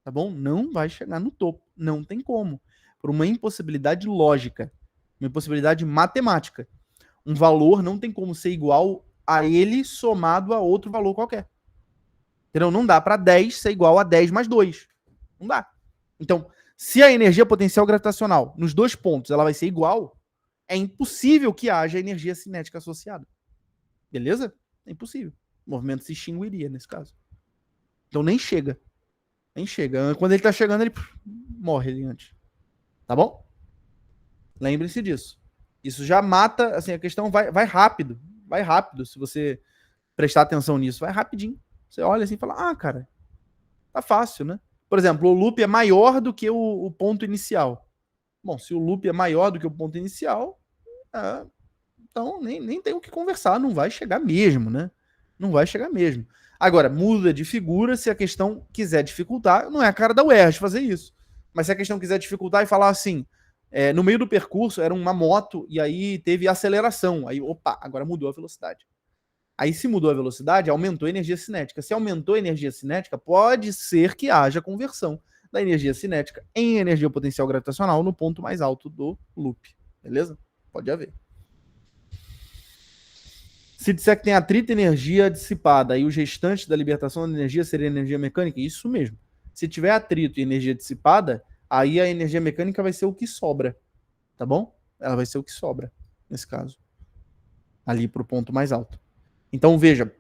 tá bom? Não vai chegar no topo, não tem como. Por uma impossibilidade lógica, uma impossibilidade matemática. Um valor não tem como ser igual a ele somado a outro valor qualquer. Entendeu? Não dá para 10 ser igual a 10 mais 2. Não dá. Então, se a energia potencial gravitacional nos dois pontos ela vai ser igual, é impossível que haja energia cinética associada. Beleza? É impossível. O movimento se extinguiria nesse caso. Então nem chega. Nem chega. Quando ele tá chegando, ele morre ali antes. Tá bom? Lembre-se disso. Isso já mata, assim, a questão vai rápido. Vai rápido se você prestar atenção nisso. Vai rapidinho. Você olha assim e fala, ah, cara, tá fácil, né? Por exemplo, o loop é maior do que o ponto inicial. Bom, se o loop é maior do que o ponto inicial, então nem tem o que conversar, não vai chegar mesmo, né? Não vai chegar mesmo. Agora, muda de figura se a questão quiser dificultar. Não é a cara da UERJ fazer isso. Mas se a questão quiser dificultar e falar assim, no meio do percurso era uma moto e aí teve aceleração. Aí, opa, agora mudou a velocidade. Aí, se mudou a velocidade, aumentou a energia cinética. Se aumentou a energia cinética, pode ser que haja conversão da energia cinética em energia potencial gravitacional no ponto mais alto do loop. Beleza? Pode haver. Se disser que tem atrito e energia dissipada e os restantes da libertação da energia seria energia mecânica, isso mesmo. Se tiver atrito e energia dissipada, aí a energia mecânica vai ser o que sobra. Tá bom? Ela vai ser o que sobra, nesse caso. Ali para o ponto mais alto. Então, veja,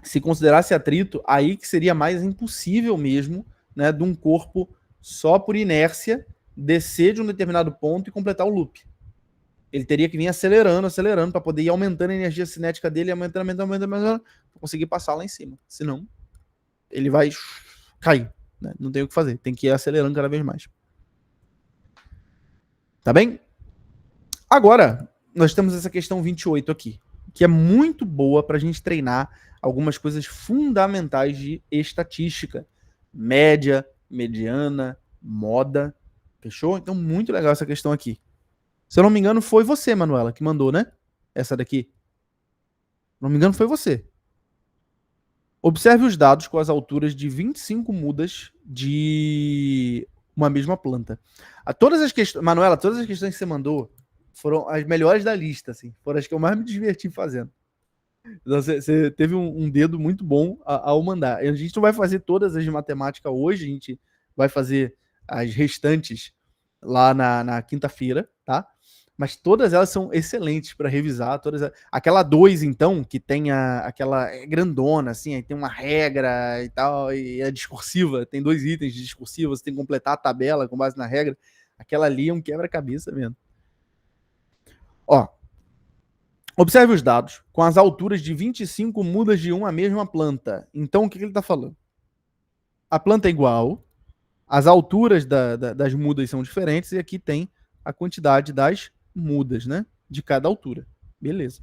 se considerasse atrito, aí que seria mais impossível mesmo, né, de um corpo só por inércia descer de um determinado ponto e completar o loop. Ele teria que vir acelerando para poder ir aumentando a energia cinética dele, aumentando, para conseguir passar lá em cima. Senão, ele vai cair. Né? Não tem o que fazer, tem que ir acelerando cada vez mais. Tá bem? Agora, nós temos essa questão 28 aqui, que é muito boa para a gente treinar algumas coisas fundamentais de estatística. Média, mediana, moda. Fechou? Então, muito legal essa questão aqui. Se eu não me engano, foi você, Manuela, que mandou, né? Essa daqui. Se não me engano, foi você. Observe os dados com as alturas de 25 mudas de uma mesma planta. Todas as questões, Manuela, todas as questões que você mandou foram as melhores da lista, assim. Foram as que eu mais me diverti fazendo. Então, você teve um dedo muito bom ao mandar. A gente não vai fazer todas as de matemática hoje, a gente vai fazer as restantes lá na quinta-feira, tá? Mas todas elas são excelentes para revisar. Aquela 2, então, que tem aquela grandona, assim, aí tem uma regra e tal, e é discursiva, tem 2 itens de discursiva, você tem que completar a tabela com base na regra. Aquela ali é um quebra-cabeça mesmo. Ó, observe os dados com as alturas de 25 mudas de uma mesma planta. Então, o que ele está falando? A planta é igual, as alturas das mudas são diferentes, e aqui tem a quantidade das mudas, né? De cada altura. Beleza.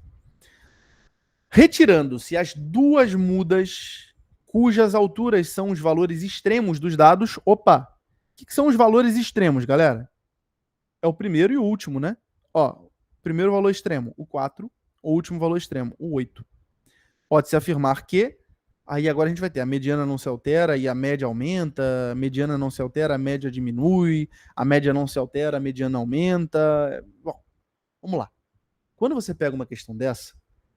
Retirando-se as duas mudas cujas alturas são os valores extremos dos dados. Opa! O que são os valores extremos, galera? É o primeiro e o último, né? Ó, primeiro valor extremo, o 4. O último valor extremo, o 8. Pode-se afirmar que, aí agora a gente vai ter a mediana não se altera e a média aumenta, a mediana não se altera, a média diminui, a média não se altera, a mediana aumenta. Bom, vamos lá. Quando você pega uma questão dessa,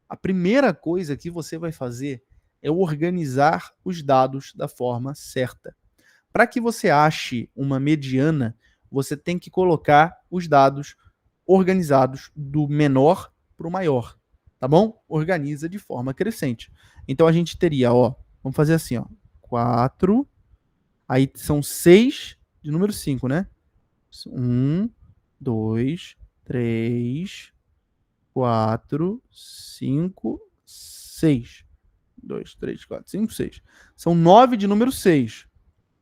a primeira coisa que você vai fazer é organizar os dados da forma certa. Para que você ache uma mediana, você tem que colocar os dados organizados do menor para o maior, tá bom? Organiza de forma crescente. Então a gente teria, ó, vamos fazer assim, ó, 4, aí são 6 de número 5, né? 1, 2, 3, 4, 5, 6. 2, 3, 4, 5, 6. São 9 de número 6.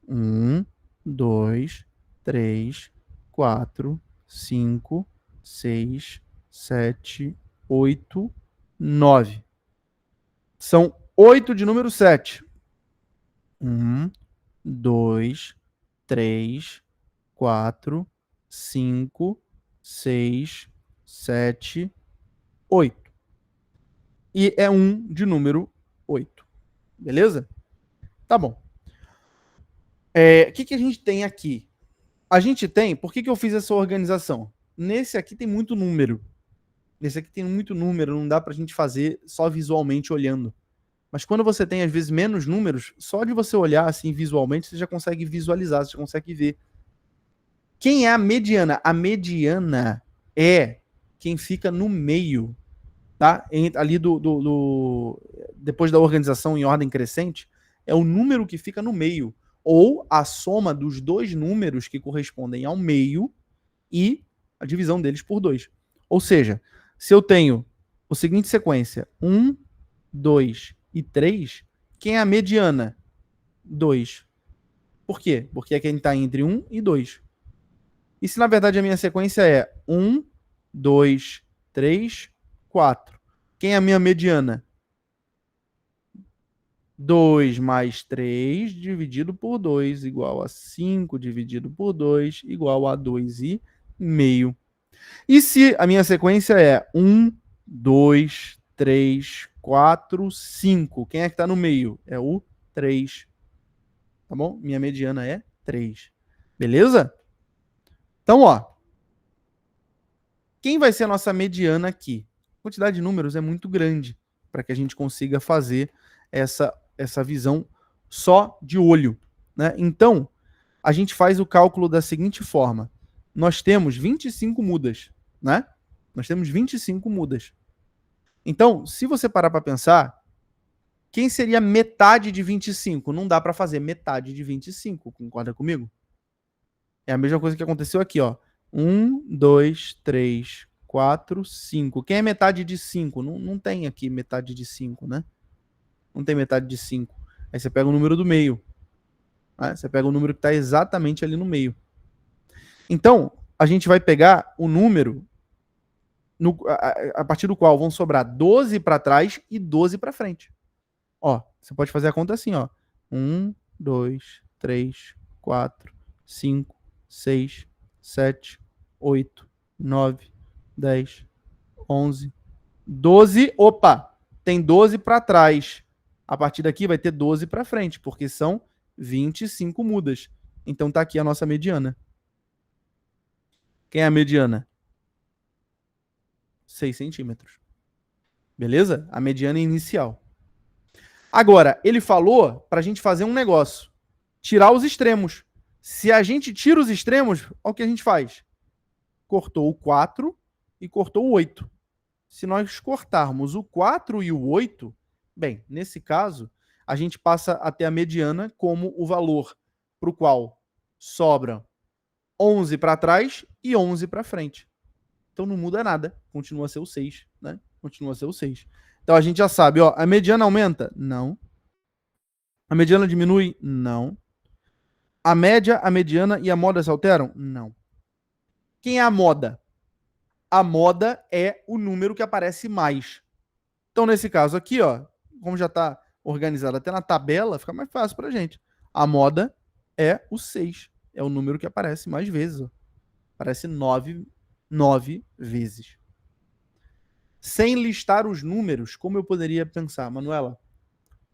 1, 2, 3, 4, 5, 6, 7, 8, 9. São 8 de número 7. 1, 2, 3, 4, 5, 6, 7, 8. E é 1 de número 8. Beleza? Tá bom. O que a gente tem aqui? A gente tem... Por que eu fiz essa organização? Nesse aqui tem muito número. Nesse aqui tem muito número, não dá pra gente fazer só visualmente olhando. Mas quando você tem, às vezes, menos números, só de você olhar assim visualmente, você já consegue visualizar, você já consegue ver. Quem é a mediana? A mediana é quem fica no meio, tá? Ali depois da organização em ordem crescente, é o número que fica no meio, ou a soma dos dois números que correspondem ao meio e a divisão deles por 2. Ou seja, se eu tenho a seguinte sequência, 1, 2 e 3, quem é a mediana? 2. Por quê? Porque é quem está entre 1 e 2. E se na verdade a minha sequência é 1, 2, 3, 4. Quem é a minha mediana? 2 mais 3 dividido por 2 igual a 5 dividido por 2 igual a 2,5. E se a minha sequência é 1, 2, 3, 4, 5. Quem é que está no meio? É o 3. Tá bom? Minha mediana é 3. Beleza? Então, ó. Quem vai ser a nossa mediana aqui? A quantidade de números é muito grande para que a gente consiga fazer essa visão só de olho, né? Então, a gente faz o cálculo da seguinte forma. Nós temos 25 mudas, né? Nós temos 25 mudas. Então, se você parar para pensar, quem seria metade de 25? Não dá para fazer metade de 25, concorda comigo? É a mesma coisa que aconteceu aqui, ó. 1, 2, 3, 4, 5. Quem é metade de 5? Não tem aqui metade de 5, né? Não tem metade de 5. Aí você pega o número do meio. Né? Você pega o número que está exatamente ali no meio. Então, a gente vai pegar o número a partir do qual vão sobrar 12 para trás e 12 para frente. Ó, você pode fazer a conta assim, ó. 1, 2, 3, 4, 5, 6, 7, 8, 9, 10, 11, 12. Opa! Tem 12 para trás. A partir daqui vai ter 12 para frente, porque são 25 mudas. Então tá aqui a nossa mediana. Quem é a mediana? 6 centímetros. Beleza? A mediana inicial. Agora, ele falou para a gente fazer um negócio. Tirar os extremos. Se a gente tira os extremos, olha o que a gente faz. Cortou o 4 e cortou o 8. Se nós cortarmos o 4 e o 8, bem, nesse caso, a gente passa a ter a mediana como o valor para o qual sobram 11 para trás e 11 para frente. Então não muda nada, continua a ser o 6, né? Continua a ser o 6. Então a gente já sabe, ó, a mediana aumenta? Não. A mediana diminui? Não. A média, a mediana e a moda se alteram? Não. Quem é a moda? A moda é o número que aparece mais. Então, nesse caso aqui, ó, como já está organizado até na tabela, fica mais fácil para a gente. A moda é o 6. É o número que aparece mais vezes. Ó. Aparece 9 vezes. Sem listar os números, como eu poderia pensar? Manuela,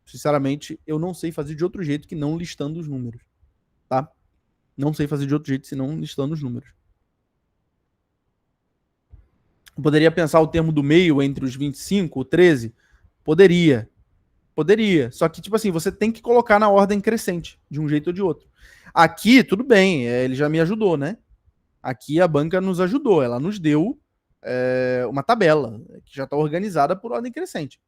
sinceramente, eu não sei fazer de outro jeito que não listando os números. Tá? Não sei fazer de outro jeito senão listando os números. Eu poderia pensar o termo do meio entre os 25, o 13? Poderia. Poderia. Só que, tipo assim, você tem que colocar na ordem crescente, de um jeito ou de outro. Aqui, tudo bem, ele já me ajudou, né? Aqui a banca nos ajudou, ela nos deu uma tabela que já está organizada por ordem crescente.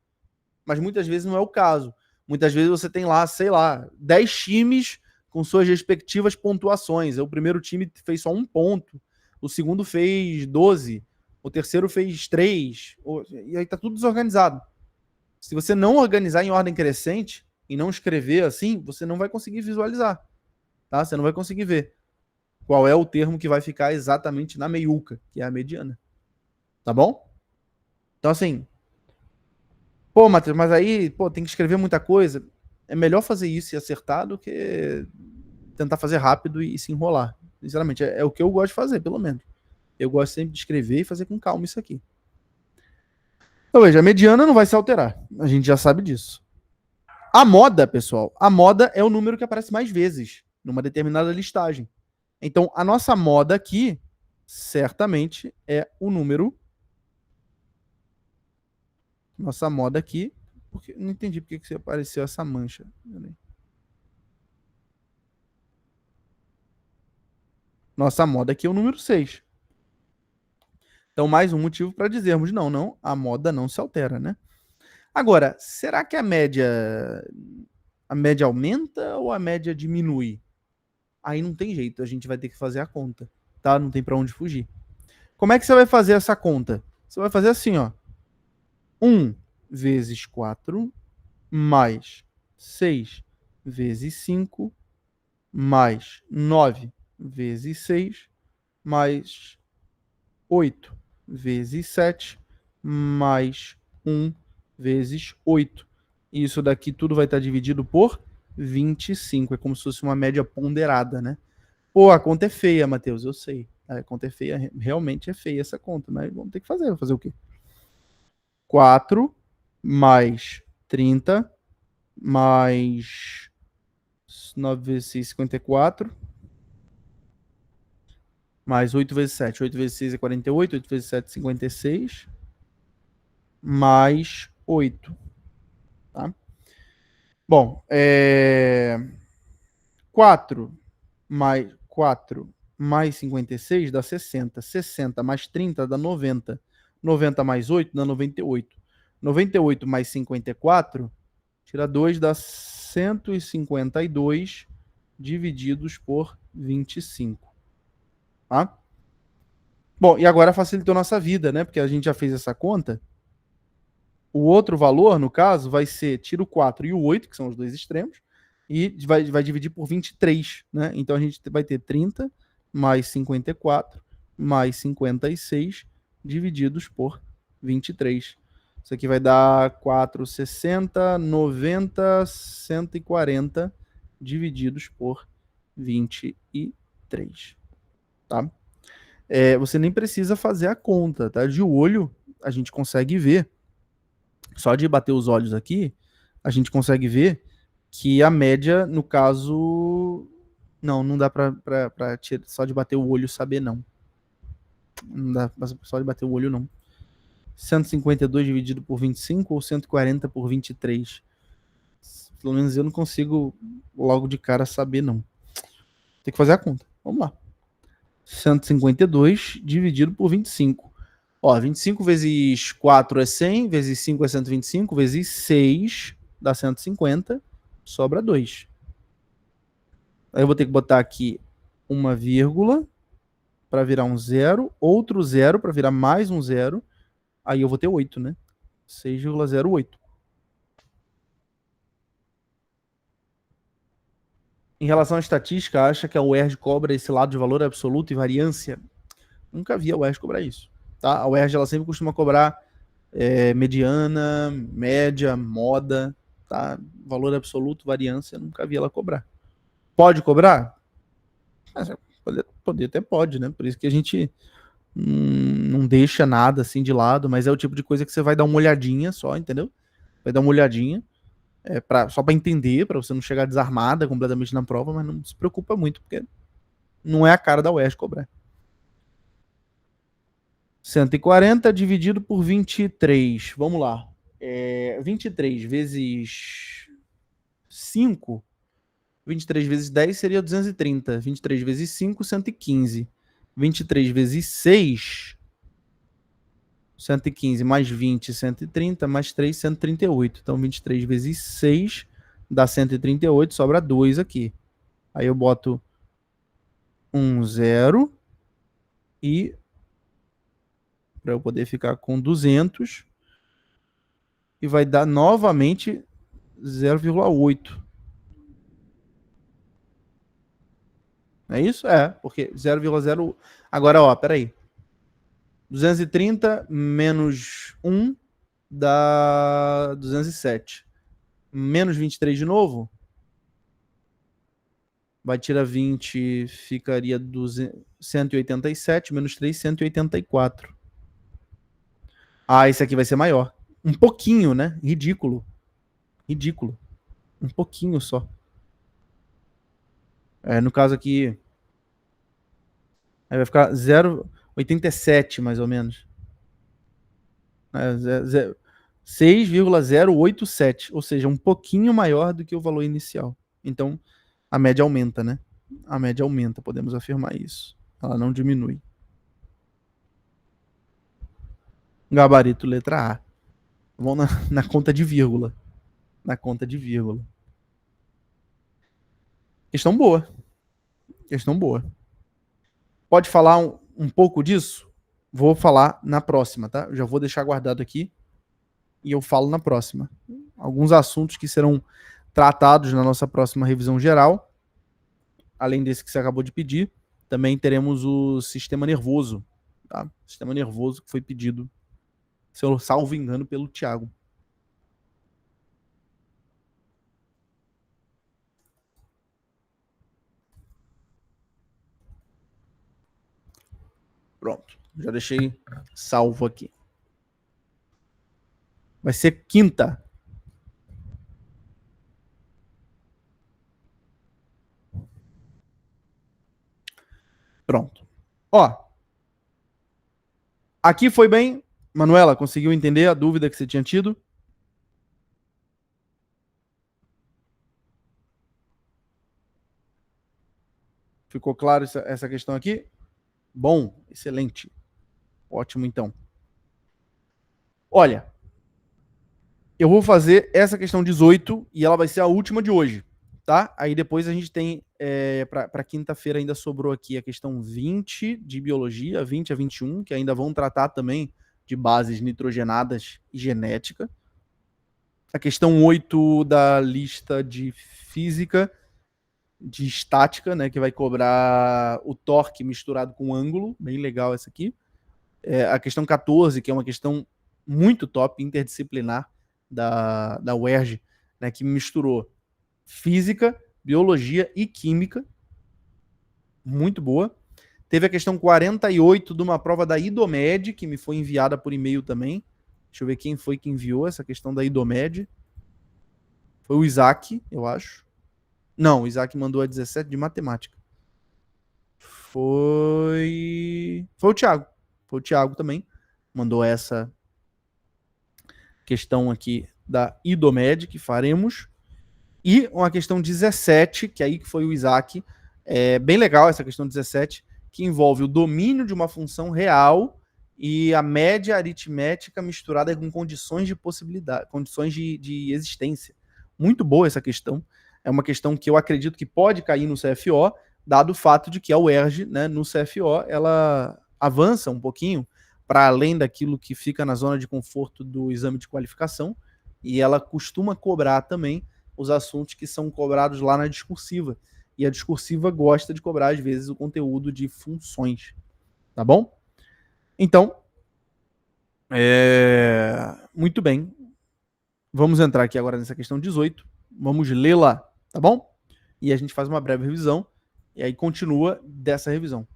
Mas muitas vezes não é o caso. Muitas vezes você tem lá, sei lá, 10 times com suas respectivas pontuações. O primeiro time fez só 1 ponto, o segundo fez 12, o terceiro fez 3, e aí tá tudo desorganizado. Se você não organizar em ordem crescente e não escrever assim, você não vai conseguir visualizar, tá? Você não vai conseguir ver qual é o termo que vai ficar exatamente na meiuca, que é a mediana. Tá bom? Então, assim, pô, Matheus, mas aí, pô, tem que escrever muita coisa. É melhor fazer isso e acertar do que tentar fazer rápido e se enrolar. Sinceramente, é o que eu gosto de fazer, pelo menos. Eu gosto sempre de escrever e fazer com calma isso aqui. Então, veja, a mediana não vai se alterar. A gente já sabe disso. A moda, pessoal, a moda é o número que aparece mais vezes numa determinada listagem. Então, a nossa moda aqui, certamente, é o número. Nossa moda aqui. Porque, não entendi porque que apareceu essa mancha. Nossa moda aqui é o número 6. Então, mais um motivo para dizermos: não, a moda não se altera, né? Agora, será que a média aumenta ou a média diminui? Aí não tem jeito, a gente vai ter que fazer a conta, tá? Não tem para onde fugir. Como é que você vai fazer essa conta? Você vai fazer assim, ó. 1 vezes 4 mais 6 vezes 5 mais 9 vezes 6 mais 8 vezes 7 mais 1 vezes 8. Isso daqui tudo vai estar dividido por 25. É como se fosse uma média ponderada, né? Pô, a conta é feia, Matheus, eu sei. A conta é feia, realmente é feia essa conta, mas vamos ter que fazer. Vou fazer o quê? 4 mais 30 mais 9 vezes 6, 54. Mais 8 vezes 7. 8 vezes 6 é 48. 8 vezes 7 é 56. Mais 8. Tá? Bom, 4 mais 56 dá 60. 60 mais 30 dá 90. 90 mais 8 dá 98. 98 mais 54, tira 2, dá 152 divididos por 25. Tá? Bom, e agora facilitou nossa vida, né? Porque a gente já fez essa conta. O outro valor, no caso, vai ser tira o 4 e o 8, que são os dois extremos, e vai dividir por 23, né? Então a gente vai ter 30 mais 54 mais 56 divididos por 23. Isso aqui vai dar 460, 90, 140 divididos por 23, tá? Você nem precisa fazer a conta, tá? De olho a gente consegue ver, só de bater os olhos aqui, a gente consegue ver que a média, no caso, não dá pra só de bater o olho saber, não. Não dá só de bater o olho, não. 152 dividido por 25 ou 140 por 23? Pelo menos eu não consigo logo de cara saber, não. Tem que fazer a conta. Vamos lá. 152 dividido por 25. Ó, 25 vezes 4 é 100, vezes 5 é 125, vezes 6 dá 150, sobra 2. Aí eu vou ter que botar aqui uma vírgula para virar um zero, outro zero para virar mais um zero, aí eu vou ter 8, né? 6,08. Em relação à estatística, acha que a UERJ cobra esse lado de valor absoluto e variância? Nunca vi a UERJ cobrar isso. Tá? A UERJ ela sempre costuma cobrar mediana, média, moda, tá? Valor absoluto, variância, nunca vi ela cobrar. Pode cobrar? Poder até pode, né? Por isso que a gente não deixa nada assim de lado, mas é o tipo de coisa que você vai dar uma olhadinha só, entendeu? Vai dar uma olhadinha, só para entender, para você não chegar desarmada completamente na prova, mas não se preocupa muito, porque não é a cara da UERJ cobrar. 140 dividido por 23. Vamos lá. 23 vezes 5. 23 vezes 10 seria 230. 23 vezes 5, 115. 23 vezes 6, 115 mais 20, 130, mais 3, 138. Então, 23 vezes 6 dá 138, sobra 2 aqui. Aí eu boto um zero e para eu poder ficar com 200 e e vai dar novamente 0,8. É isso? É, porque 0,0... Agora, ó, peraí. 230 menos 1 dá 207. Menos 23 de novo, vai tirar 20, ficaria 187, menos 3, 184. Ah, esse aqui vai ser maior. Um pouquinho, né? Ridículo. Ridículo. Um pouquinho só. No caso aqui, aí vai ficar 0,87 mais ou menos. 6,087, ou seja, um pouquinho maior do que o valor inicial. Então, a média aumenta, né? A média aumenta, podemos afirmar isso. Ela não diminui. Gabarito letra A. Vamos na conta de vírgula. Na conta de vírgula. Questão boa. Questão boa. Pode falar um pouco disso? Vou falar na próxima, tá? Eu já vou deixar guardado aqui e eu falo na próxima. Alguns assuntos que serão tratados na nossa próxima revisão geral. Além desse que você acabou de pedir, também teremos o sistema nervoso. Tá? Sistema nervoso que foi pedido, se eu salvo engano, pelo Thiago. Pronto, já deixei salvo aqui. Vai ser quinta. Pronto. Ó, aqui foi bem. Manuela, conseguiu entender a dúvida que você tinha tido? Ficou claro essa questão aqui? Bom, excelente. Ótimo, então. Olha, eu vou fazer essa questão 18 e ela vai ser a última de hoje, tá? Aí depois a gente tem, para quinta-feira ainda sobrou aqui a questão 20 de biologia, 20 a 21, que ainda vão tratar também de bases nitrogenadas e genética. A questão 8 da lista de física, de estática, né, que vai cobrar o torque misturado com o ângulo, bem legal essa aqui. A questão 14, que é uma questão muito top, interdisciplinar, da UERJ, né, que misturou física, biologia e química. Muito boa. Teve a questão 48 de uma prova da IDOMED, que me foi enviada por e-mail também. Deixa eu ver quem foi que enviou essa questão da IDOMED. Foi o Isaac, eu acho. Não, o Isaac mandou a 17 de matemática. Foi o Thiago. Foi o Thiago também. Mandou essa questão aqui da IDOMED, que faremos. E uma questão 17, que aí que foi o Isaac. É bem legal essa questão 17, que envolve o domínio de uma função real e a média aritmética misturada com condições de possibilidade, condições de existência. Muito boa essa questão. É uma questão que eu acredito que pode cair no CFO, dado o fato de que a UERJ, né, no CFO, ela avança um pouquinho para além daquilo que fica na zona de conforto do exame de qualificação, e ela costuma cobrar também os assuntos que são cobrados lá na discursiva. E a discursiva gosta de cobrar, às vezes, o conteúdo de funções. Tá bom? Então, muito bem. Vamos entrar aqui agora nessa questão 18. Vamos lê-la, tá bom? E a gente faz uma breve revisão. E aí continua dessa revisão.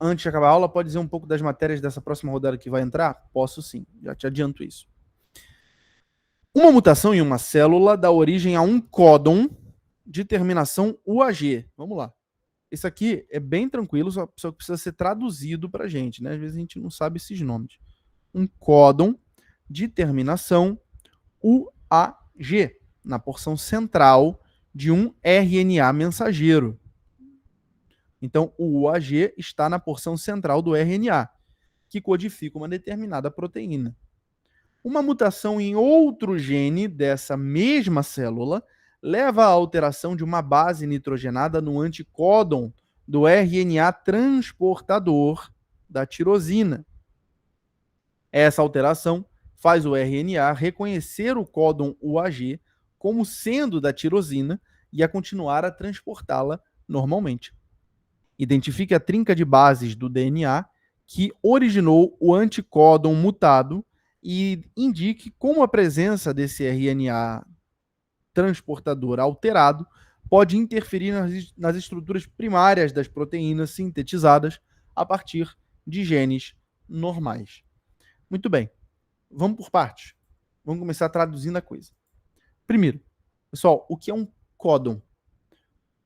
Antes de acabar a aula, pode dizer um pouco das matérias dessa próxima rodada que vai entrar? Posso sim, já te adianto isso. Uma mutação em uma célula dá origem a um códon de terminação UAG. Vamos lá. Esse aqui é bem tranquilo, só que precisa ser traduzido para a gente, né? Às vezes a gente não sabe esses nomes. Um códon de terminação UAG, na porção central de um RNA mensageiro. Então, o UAG está na porção central do RNA, que codifica uma determinada proteína. Uma mutação em outro gene dessa mesma célula leva à alteração de uma base nitrogenada no anticódon do RNA transportador da tirosina. Essa alteração faz o RNA reconhecer o códon UAG como sendo da tirosina e a continuar a transportá-la normalmente. Identifique a trinca de bases do DNA que originou o anticódon mutado e indique como a presença desse RNA transportador alterado pode interferir nas estruturas primárias das proteínas sintetizadas a partir de genes normais. Muito bem, vamos por partes. Vamos começar traduzindo a coisa. Primeiro, pessoal, o que é um códon?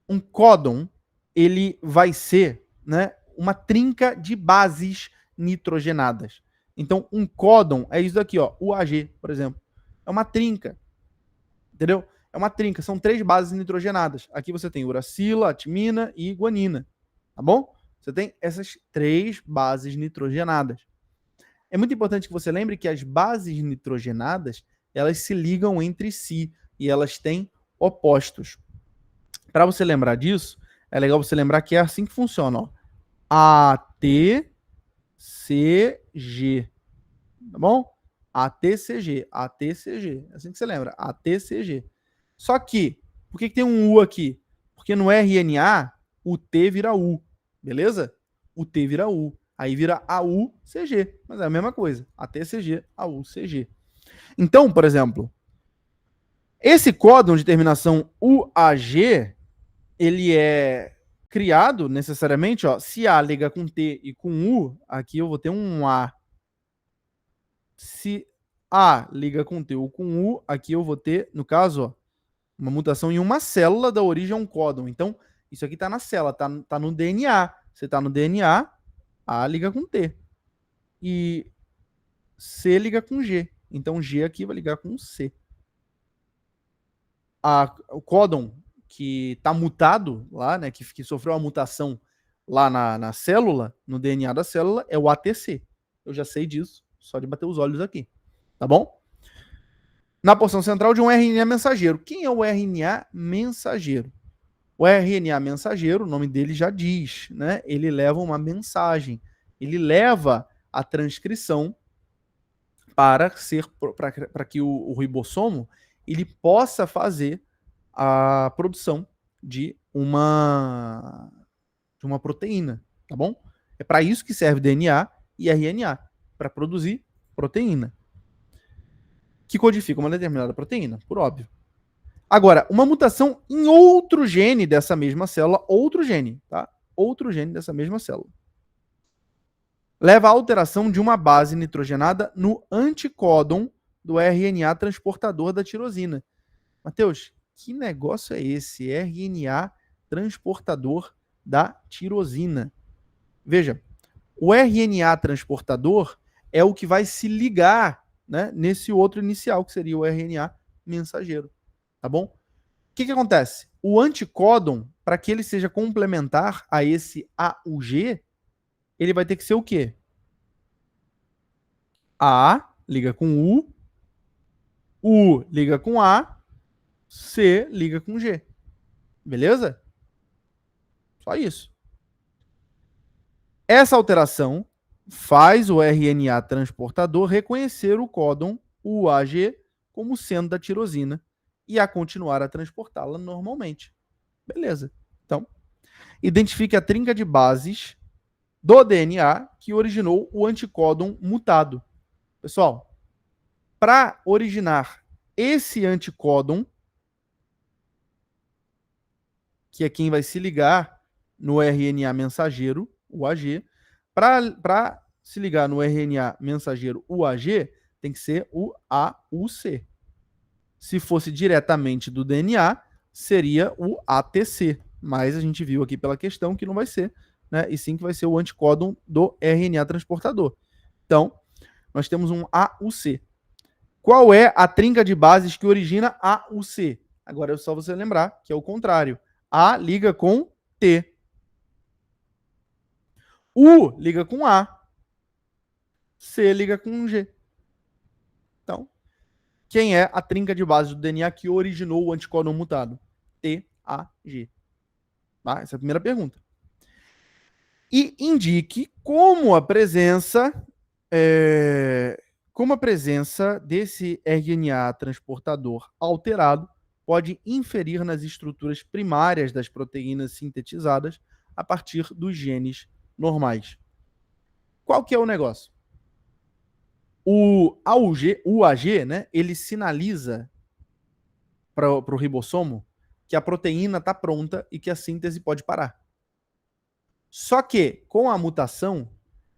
Um códon, ele vai ser, né, uma trinca de bases nitrogenadas. Então, um códon é isso daqui, ó, UAG, por exemplo. É uma trinca, entendeu? É uma trinca, são 3 bases nitrogenadas. Aqui você tem uracila, timina e guanina, tá bom? Você tem essas 3 bases nitrogenadas. É muito importante que você lembre que as bases nitrogenadas, elas se ligam entre si e elas têm opostos. Para você lembrar disso, é legal você lembrar que é assim que funciona, ó. ATCG, tá bom? ATCG, ATCG, é assim que você lembra, ATCG. Só que, por que tem um U aqui? Porque no RNA, o T vira U, beleza? O T vira U, aí vira AUCG, mas é a mesma coisa, ATCG, AUCG. Então, por exemplo, esse códon de terminação UAG, ele é criado necessariamente, ó, se A liga com T e com U, aqui eu vou ter um A. Se A liga com T ou com U, aqui eu vou ter, no caso, ó, uma mutação em uma célula da origem a um códon. Então, isso aqui está na célula, tá no DNA. Você está no DNA, A liga com T. E C liga com G. Então, G aqui vai ligar com C. O códon que está mutado lá, né, que sofreu uma mutação lá na célula, no DNA da célula, é o ATC. Eu já sei disso, só de bater os olhos aqui. Tá bom? Na porção central de um RNA mensageiro. Quem é o RNA mensageiro? O RNA mensageiro, o nome dele já diz, né? Ele leva uma mensagem. Ele leva a transcrição para que o ribossomo ele possa fazer a produção de uma proteína, tá bom? É para isso que serve DNA e RNA, para produzir proteína, que codifica uma determinada proteína, por óbvio. Agora, uma mutação em outro gene dessa mesma célula, outro gene, tá? Outro gene dessa mesma célula, leva à alteração de uma base nitrogenada no anticódon do RNA transportador da tirosina. Mateus, que negócio é esse? RNA transportador da tirosina. Veja, o RNA transportador é o que vai se ligar, né, nesse outro inicial, que seria o RNA mensageiro. Tá bom? O que acontece? O anticódon, para que ele seja complementar a esse AUG, ele vai ter que ser o quê? A liga com U liga com A, C liga com G. Beleza? Só isso. Essa alteração faz o RNA transportador reconhecer o códon UAG como sendo da tirosina e a continuar a transportá-la normalmente. Beleza. Então, identifique a trinca de bases do DNA que originou o anticódon mutado. Pessoal, para originar esse anticódon, que é quem vai se ligar no RNA mensageiro, UAG, para se ligar no RNA mensageiro UAG, tem que ser o AUC. Se fosse diretamente do DNA, seria o ATC. Mas a gente viu aqui pela questão que não vai ser, né? E sim que vai ser o anticódon do RNA transportador. Então, nós temos um AUC. Qual é a trinca de bases que origina AUC? Agora é só você lembrar que é o contrário. A liga com T. U liga com A. C liga com G. Então, quem é a trinca de base do DNA que originou o anticódon mutado? TAG. Tá? Essa é a primeira pergunta. E indique como a presença Como a presença desse RNA transportador alterado pode inferir nas estruturas primárias das proteínas sintetizadas a partir dos genes normais. Qual que é o negócio? O AG, né, ele sinaliza para o ribossomo que a proteína está pronta e que a síntese pode parar. Só que, com a mutação,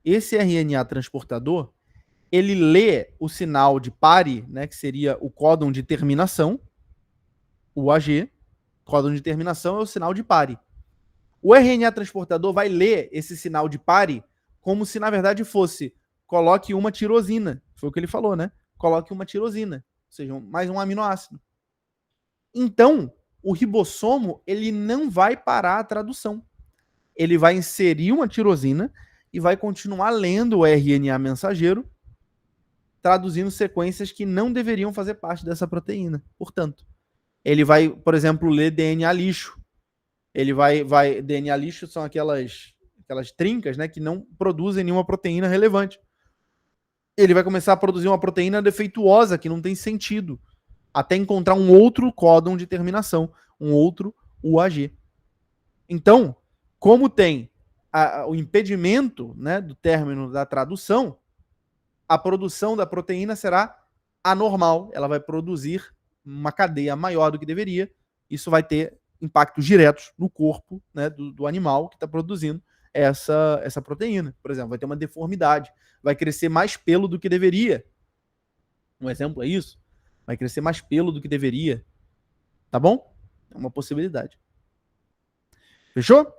esse RNA transportador, ele lê o sinal de pare, né, que seria o códon de terminação, o AG, códon de terminação é o sinal de pare. O RNA transportador vai ler esse sinal de pare como se, na verdade, fosse coloque uma tirosina. Foi o que ele falou, né? Coloque uma tirosina, ou seja, mais um aminoácido. Então, o ribossomo, ele não vai parar a tradução. Ele vai inserir uma tirosina e vai continuar lendo o RNA mensageiro, traduzindo sequências que não deveriam fazer parte dessa proteína. Portanto, ele vai, por exemplo, ler DNA lixo. Ele vai DNA lixo são aquelas trincas, né, que não produzem nenhuma proteína relevante. Ele vai começar a produzir uma proteína defeituosa que não tem sentido, até encontrar um outro códon de terminação, um outro UAG. Então, como tem o impedimento, né, do término da tradução, a produção da proteína será anormal. Ela vai produzir uma cadeia maior do que deveria. Isso vai ter impactos diretos no corpo, né, do animal que está produzindo essa proteína. Por exemplo, vai ter uma deformidade, vai crescer mais pelo do que deveria. Um exemplo é isso. Vai crescer mais pelo do que deveria. Tá bom? É uma possibilidade. Fechou?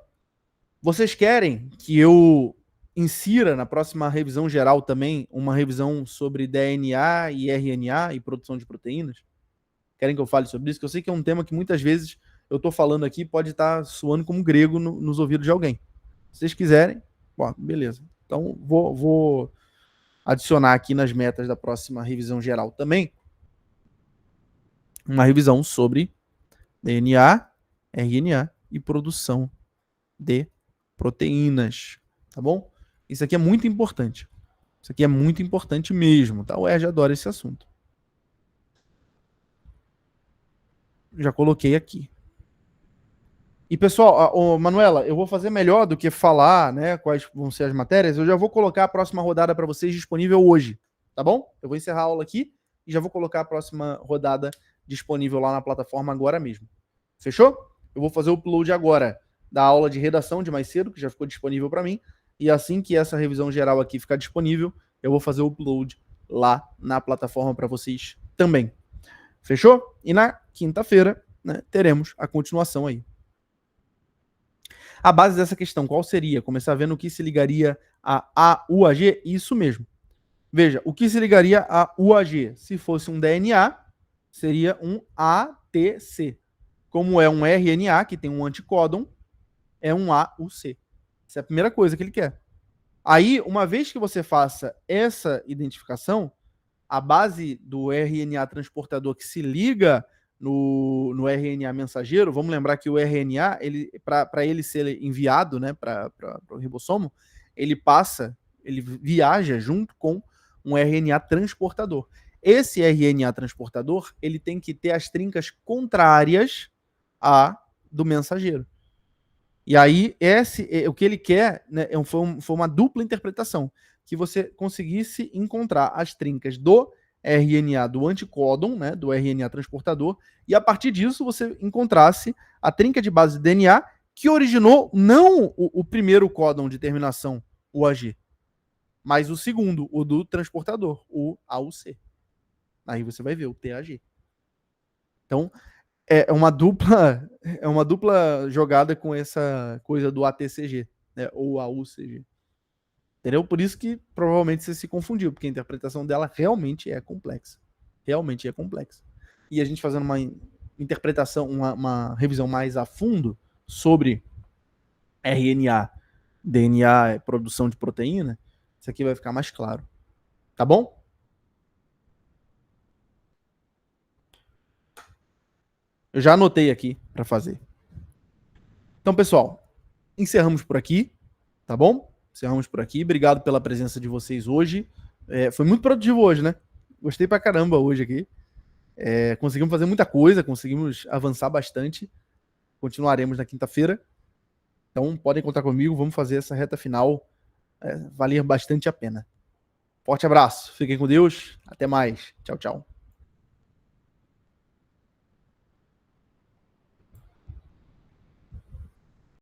Vocês querem que eu insira na próxima revisão geral também uma revisão sobre DNA e RNA e produção de proteínas? Querem que eu fale sobre isso? Que eu sei que é um tema que muitas vezes eu estou falando aqui pode estar soando como grego nos ouvidos de alguém. Se vocês quiserem, bom, beleza. Então vou adicionar aqui nas metas da próxima revisão geral também uma revisão sobre DNA, RNA e produção de proteínas, tá bom? Isso aqui é muito importante. Isso aqui é muito importante mesmo, tá? O Erge adora esse assunto. Já coloquei aqui. E, pessoal, Manuela, eu vou fazer melhor do que falar, né, quais vão ser as matérias. Eu já vou colocar a próxima rodada para vocês disponível hoje, tá bom? Eu vou encerrar a aula aqui e já vou colocar a próxima rodada disponível lá na plataforma agora mesmo. Fechou? Eu vou fazer o upload agora da aula de redação de mais cedo, que já ficou disponível para mim. E assim que essa revisão geral aqui ficar disponível, eu vou fazer o upload lá na plataforma para vocês também. Fechou? E na quinta-feira, né, teremos a continuação aí. A base dessa questão, qual seria? Começar vendo o que se ligaria a UAG? Isso mesmo. Veja, o que se ligaria a UAG? Se fosse um DNA, seria um ATC. Como é um RNA, que tem um anticódon, é um AUC. Essa é a primeira coisa que ele quer. Aí, uma vez que você faça essa identificação, a base do RNA transportador que se liga no RNA mensageiro, vamos lembrar que o RNA, para ele ser enviado, né, para o ribossomo, ele viaja junto com um RNA transportador. Esse RNA transportador, ele tem que ter as trincas contrárias à do mensageiro. E aí, o que ele quer, né, foi uma dupla interpretação, que você conseguisse encontrar as trincas do RNA do anticódon, né, do RNA transportador, e a partir disso você encontrasse a trinca de base de DNA que originou não o primeiro códon de terminação, o AG, mas o segundo, o do transportador, o AUC. Aí você vai ver o TAG. Então, é uma dupla jogada com essa coisa do ATCG, né, ou AUCG. Entendeu? Por isso que provavelmente você se confundiu, porque a interpretação dela realmente é complexa. Realmente é complexa. E a gente fazendo uma interpretação, uma revisão mais a fundo sobre RNA, DNA, produção de proteína, isso aqui vai ficar mais claro. Tá bom? Eu já anotei aqui para fazer. Então, pessoal, encerramos por aqui, tá bom? Encerramos por aqui. Obrigado pela presença de vocês hoje. Foi muito produtivo hoje, né? Gostei pra caramba hoje aqui. Conseguimos fazer muita coisa, conseguimos avançar bastante. Continuaremos na quinta-feira. Então podem contar comigo, vamos fazer essa reta final valer bastante a pena. Forte abraço, fiquem com Deus, até mais. Tchau, tchau.